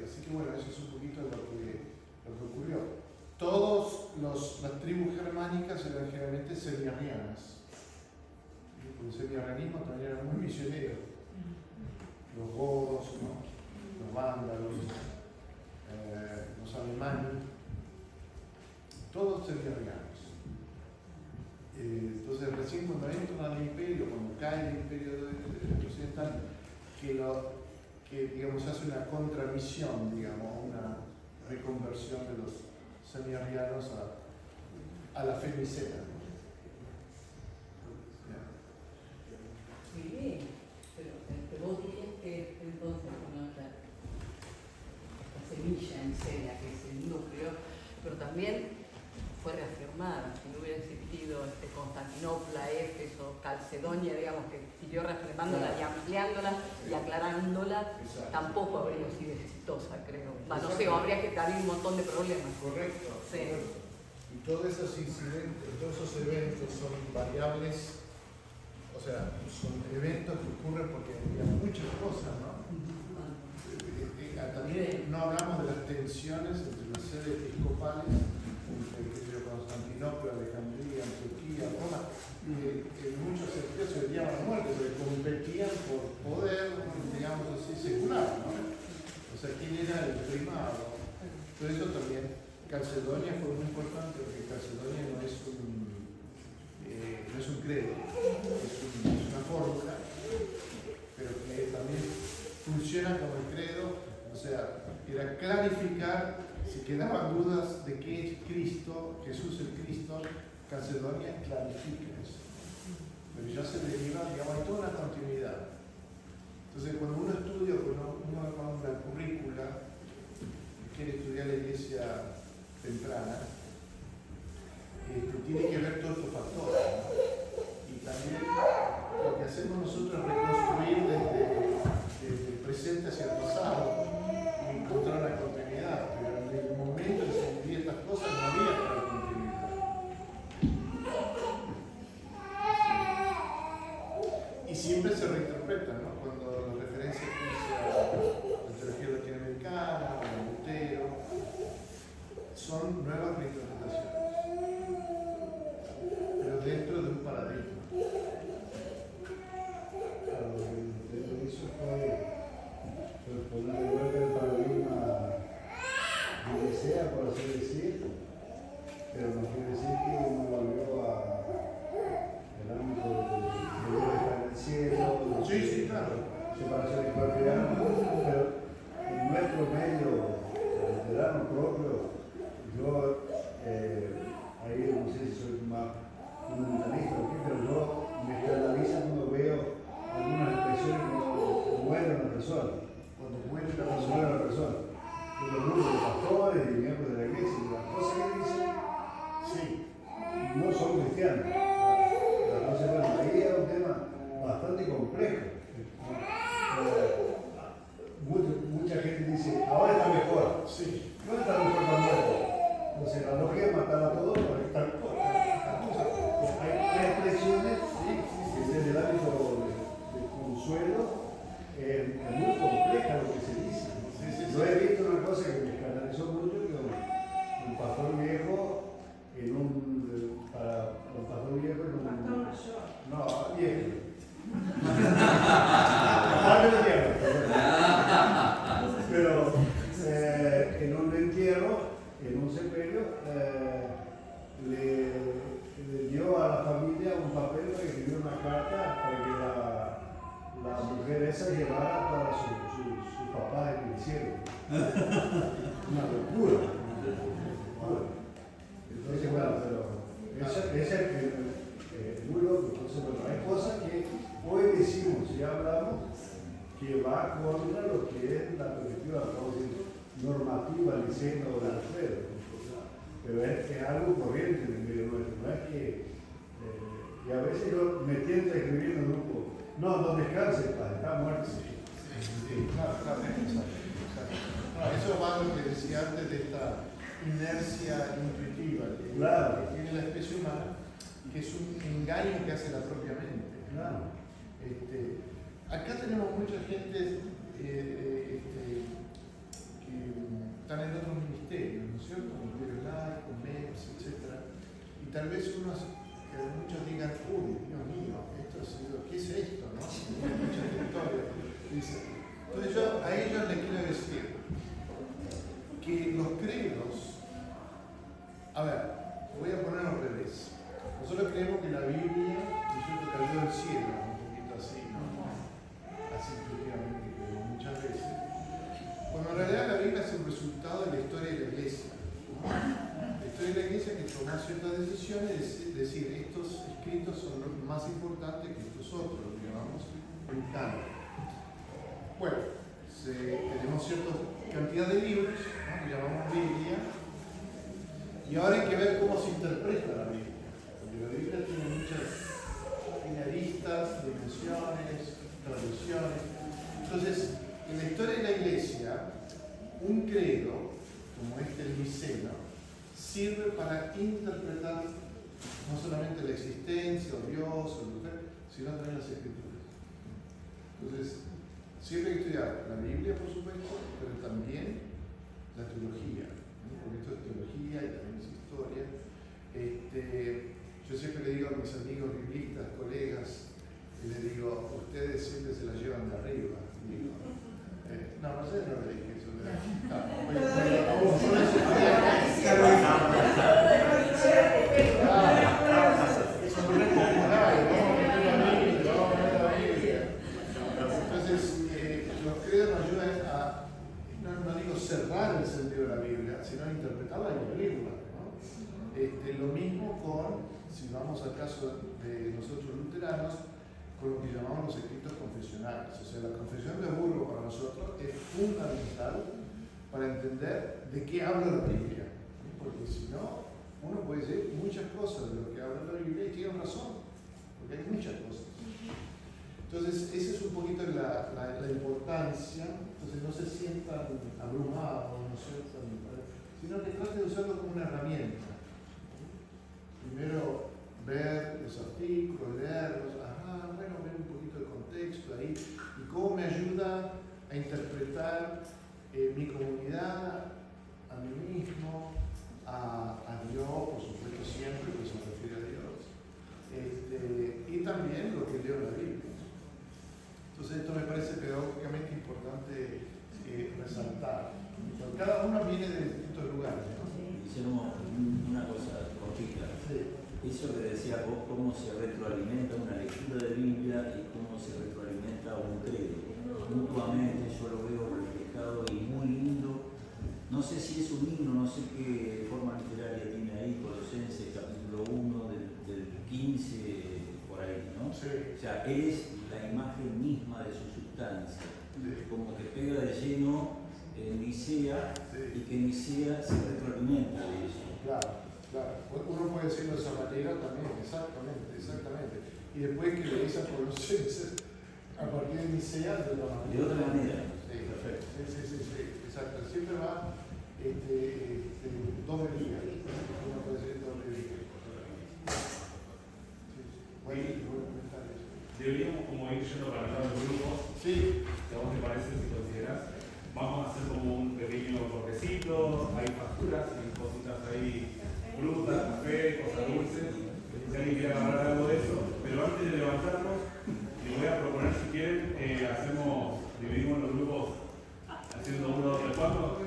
Así que bueno, eso es un poquito lo que ocurrió. Todas las tribus germánicas eran generalmente semiarianas. El semiarianismo también era muy misionero. Los godos, ¿no? Los vándalos, los alemanes, todos semiarianos. Entonces recién cuando entran al imperio, cuando cae el imperio occidental, que digamos hace una contramisión, digamos, una reconversión de los semiarianos a la fe nicena. Muy bien, pero vos dijiste entonces con esta semilla en Cela, que es el núcleo, pero también fue reafirmada. Si no hubiera existido Constantinopla, Éfeso, Calcedonia, digamos, que siguió reafirmándola y ampliándola y aclarándola, tampoco habría sido exitosa, creo. No sé, habría que haber un montón de problemas. Correcto. Sí. Correcto. Y todos esos incidentes, todos esos eventos son variables, o sea, son eventos que ocurren porque hay muchas cosas, ¿no? también no hablamos de las tensiones entre las sedes episcopales, entre Constantinopla, Alejandría, Antioquía, Roma, que en muchos sentidos se odiaban a muerte, porque competían por poder, digamos así, secular, ¿no? O sea, quién era el primado. Por eso también Calcedonia fue muy importante, porque Calcedonia no es un credo, es una fórmula, pero que también funciona como el credo, o sea, era clarificar si quedaban dudas de qué es Cristo, Jesús el Cristo. Calcedonia clarifica eso, pero ya se deriva, digamos, hay toda una continuidad. Entonces, cuando uno estudia, cuando uno va a una currícula y quiere estudiar la iglesia temprana, tiene que ver todos estos factores, ¿no? Y también lo que hacemos nosotros es reconstruir desde el presente hacia el pasado y encontrar la continuidad, pero en el momento en que se vivían estas cosas no había tal continuidad. Y siempre se reinterpreta, ¿no? Cuando la referencia a la teología latinoamericana o a Lutero, son nuevas reinterpretaciones, pero dentro de un paradigma. Claro, lo que hizo fue poner de vuelta el paradigma de desea, por así decir, pero no quiere decir que uno volvió al ámbito de estar en el cielo, Sí, claro. separación de cuerpo y alma, pero en nuestro medio luterano propio, yo ahí no sé si soy más fundamentalista o qué, pero yo me escandaliza cuando veo algunas expresiones cuando muere una persona. Cuando muere la Cuando persona. muere una persona. Yo lo mundo de pastores y miembros de la iglesia, y las cosas que dicen, Sí. no son cristianos. Entonces, bueno, ahí era un tema bastante complejo. Mucha gente dice, ahora está mejor. Sí. No está mejor tampoco. Entonces, la lógica es matar a todos para estar mejor. Hay expresiones que desde el ámbito de consuelo es muy compleja lo que se dice. Yo he visto una cosa que me escandalizó mucho, que un pastor viejo para un pastor viejo en un... Pastor mayor. No, viejo. Dame viejo. Pero en un entierro, en un sepelio, le dio a la familia un papel para escribir una carta para que la mujer esa llevara para su papá en el cielo. Una locura. Entonces, bueno, pero esa es muy loco. Entonces, bueno, hay cosas que hoy decimos y hablamos que va contra lo que es la perspectiva, vamos a decir, normativa, liceo de Alfredo. Pero es algo corriente en el medio nuestro, no es que. Y a veces yo me tiento a escribir en un grupo, no descanse, padre, está muerto. Sí, claro, exacto. Eso va a lo que decía antes de esta inercia intuitiva que tiene la especie humana, que es un engaño que hace la propia mente. Claro. Acá tenemos mucha gente que están en otros ministerios, ¿no es cierto? Ministerios laicos, MEPS, etc. Y tal vez muchos digan, uy, Dios mío, ¿qué es esto? ¿No? Hay mucha historia. Entonces yo a ellos les quiero decir que los credos, a ver, voy a poner al revés. Nosotros creemos que la Biblia, cayó del cielo, un poquito así, ¿no? Así intuitivamente, pero muchas veces. Cuando en realidad la Biblia es el resultado de la historia de la iglesia, ¿no? La historia de la iglesia que tomó ciertas decisiones, es decir, estos escritos son los más importantes que estos otros, digamos, en canon. Bueno, tenemos cierta cantidad de libros, ¿no? Que llamamos Biblia, y ahora hay que ver cómo se interpreta la Biblia. Porque la Biblia tiene muchas aristas, dimensiones, traducciones. Entonces, en la historia de la iglesia, un credo, como el niceno, sirve para interpretar no solamente la existencia, o Dios, o el lugar, sino también las escrituras. Entonces, Siempre hay que estudiar la Biblia, por supuesto, pero también la teología, ¿no? Porque esto es teología y también es historia. Yo siempre le digo a mis amigos biblistas, colegas, y le digo, ustedes siempre se la llevan de arriba. Digo, no sé, no le dije eso. Son re populares, entonces, los credos nos ayudan a, no digo cerrar el sentido de la Biblia, sino a interpretarla y abrirla, ¿no? Lo mismo con, si vamos al caso de nosotros luteranos, con lo que llamamos los escritos confesionales. O sea, la confesión de Burgos para nosotros es fundamental para entender de qué habla la Biblia. Porque si no, uno puede decir muchas cosas de lo que habla la Biblia y tiene razón, porque hay muchas cosas. Entonces, esa es un poquito la importancia. Entonces, no se sientan abrumados, no se sientan, sino que traten de usarlo como una herramienta. Primero, ver los artículos, leerlos, ver un poquito de contexto ahí, y cómo me ayuda a interpretar mi comunidad, a mí mismo, a Dios, por supuesto siempre, que se refiere a Dios, y también lo que leo en la Biblia. Entonces esto me parece pedagógicamente importante resaltar. Porque cada uno viene de distintos lugares, ¿no? Hicimos una cosa cortita. Sí. Eso que decía vos, cómo se retroalimenta una lectura de Biblia y cómo se retroalimenta un credo. Mutuamente yo lo veo reflejado y muy lindo. No sé si es un himno, no sé qué forma literaria tiene ahí, Colosenses capítulo 1 del 15, por ahí, ¿no? Sí. O sea, es la imagen misma de su sustancia. Sí. Como que pega de lleno en Nicea, Sí. y que Nicea se retroalimenta de eso. Claro. Uno puede decirlo de esa manera también, exactamente. Y después que lees a Colosenses a partir de Nicea de otra manera. De otra manera. Sí, Perfecto. Sí, exacto. Siempre va doble vía. Uno puede decir doble vía. Buen comentario. Deberíamos como ir yendo para los grupos. Sí. Si a vos te parece, si considerás, vamos a hacer como un pequeño cortecito, hay facturas, hay cositas ahí, frutas, café, cosas dulces. Si alguien quiere agarrar algo de eso, pero antes de levantarnos, les voy a proponer si quieren, dividimos los grupos haciendo 1, 2, 3, 4.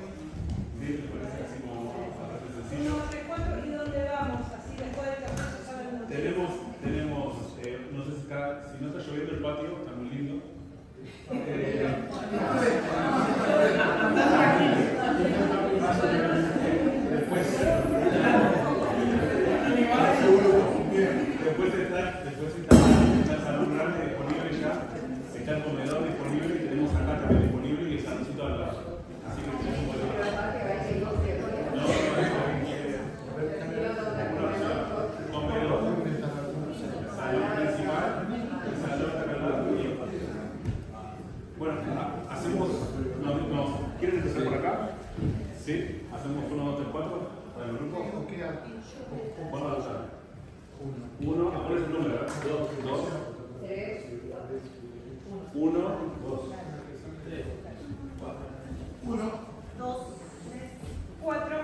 ¿Sí? ¿Les parece así como bastante sencillo? 1, 3, 4 y dónde vamos, así después del café se sabe dónde. Tenemos, no sé si no está lloviendo el patio, está muy lindo. Después está el salón grande disponible ya, está el comedor disponible y tenemos acá también disponible y el saloncito al lado. Así que tenemos comedor, salón principal, el salón acá al lado. Bueno, ¿quieren empezar por acá? ¿Sí? ¿Hacemos 1, 2, 3, 4 para el grupo? ¿Cuándo va a usar? 1, ¿cuál es el número? 2, 3, 1, 2, 3, 4. 1, 2, 3, 4.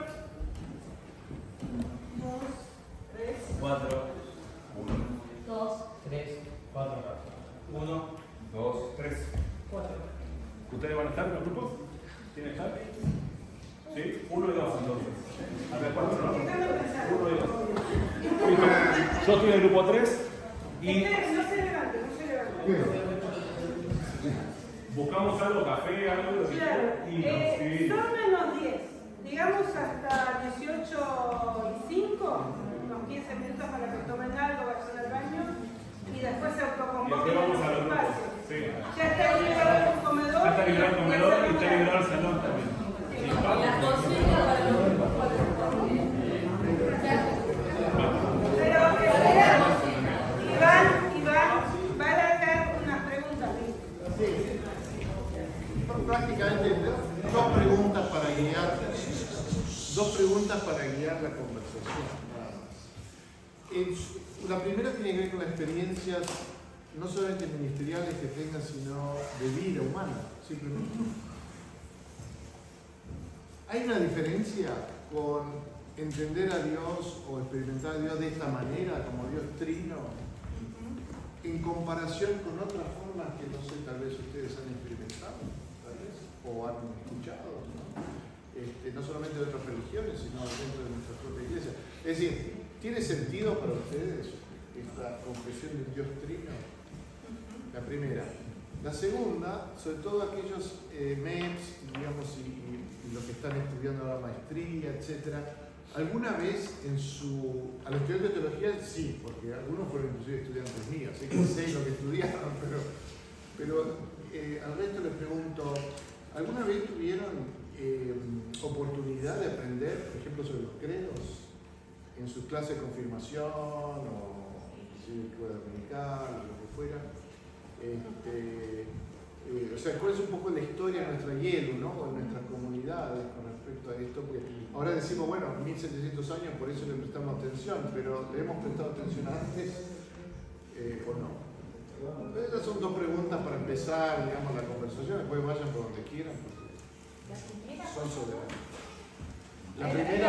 2, 3, 4. 1, 2, 3, 4. 1, 2, 3, 4. ¿Ustedes van a estar en los grupos? ¿Quieren estar? ¿Sí? 1 y 2 entonces. A ver, 4, ¿no? 1 y 2. Yo estoy en el grupo 3 y Esperen, no se levante, no se levante. buscamos algo, café, algo Claro, y son menos 10. Digamos hasta 18 y 5, unos 15 minutos para que tomen algo, vayan al baño y después se y después autoconvoquen vamos en a los los grupos. espacios. Sí. Ya está liberado el comedor. Ya está liberado el comedor y está liberado el salón también. Sí. Las consignas para los grupos. Pero Iván va a alargar unas preguntas. Prácticamente dos preguntas para guiar la conversación. La primera tiene que ver con las experiencias no solamente ministeriales que tengan, sino de vida humana, simplemente. Hay una diferencia con entender a Dios o experimentar a Dios de esta manera, como Dios trino, en comparación con otras formas que no sé, tal vez ustedes han experimentado, tal vez, o han escuchado, ¿no? No solamente de otras religiones, sino dentro de nuestra propia iglesia. Es decir, ¿tiene sentido para ustedes esta confesión de Dios trino? La primera. La segunda, sobre todo aquellos MEPs, digamos, y los que están estudiando la maestría, etcétera, alguna vez a los estudiantes de teología sí, porque algunos fueron inclusive estudiantes míos, así que sé lo que estudiaron, pero al resto les pregunto, ¿alguna vez tuvieron oportunidad de aprender, por ejemplo, sobre los credos en sus clases de confirmación o inclusive escuela dominical o lo que fuera? O sea, ¿cuál es un poco la historia de nuestra IELU, ¿no? O de nuestras comunidades con respecto a esto? Porque ahora decimos, bueno, 1700 años, por eso le prestamos atención, pero ¿le hemos prestado atención antes o no? Esas son dos preguntas para empezar, digamos, la conversación. Después vayan por donde quieran, porque son soberanos. La primera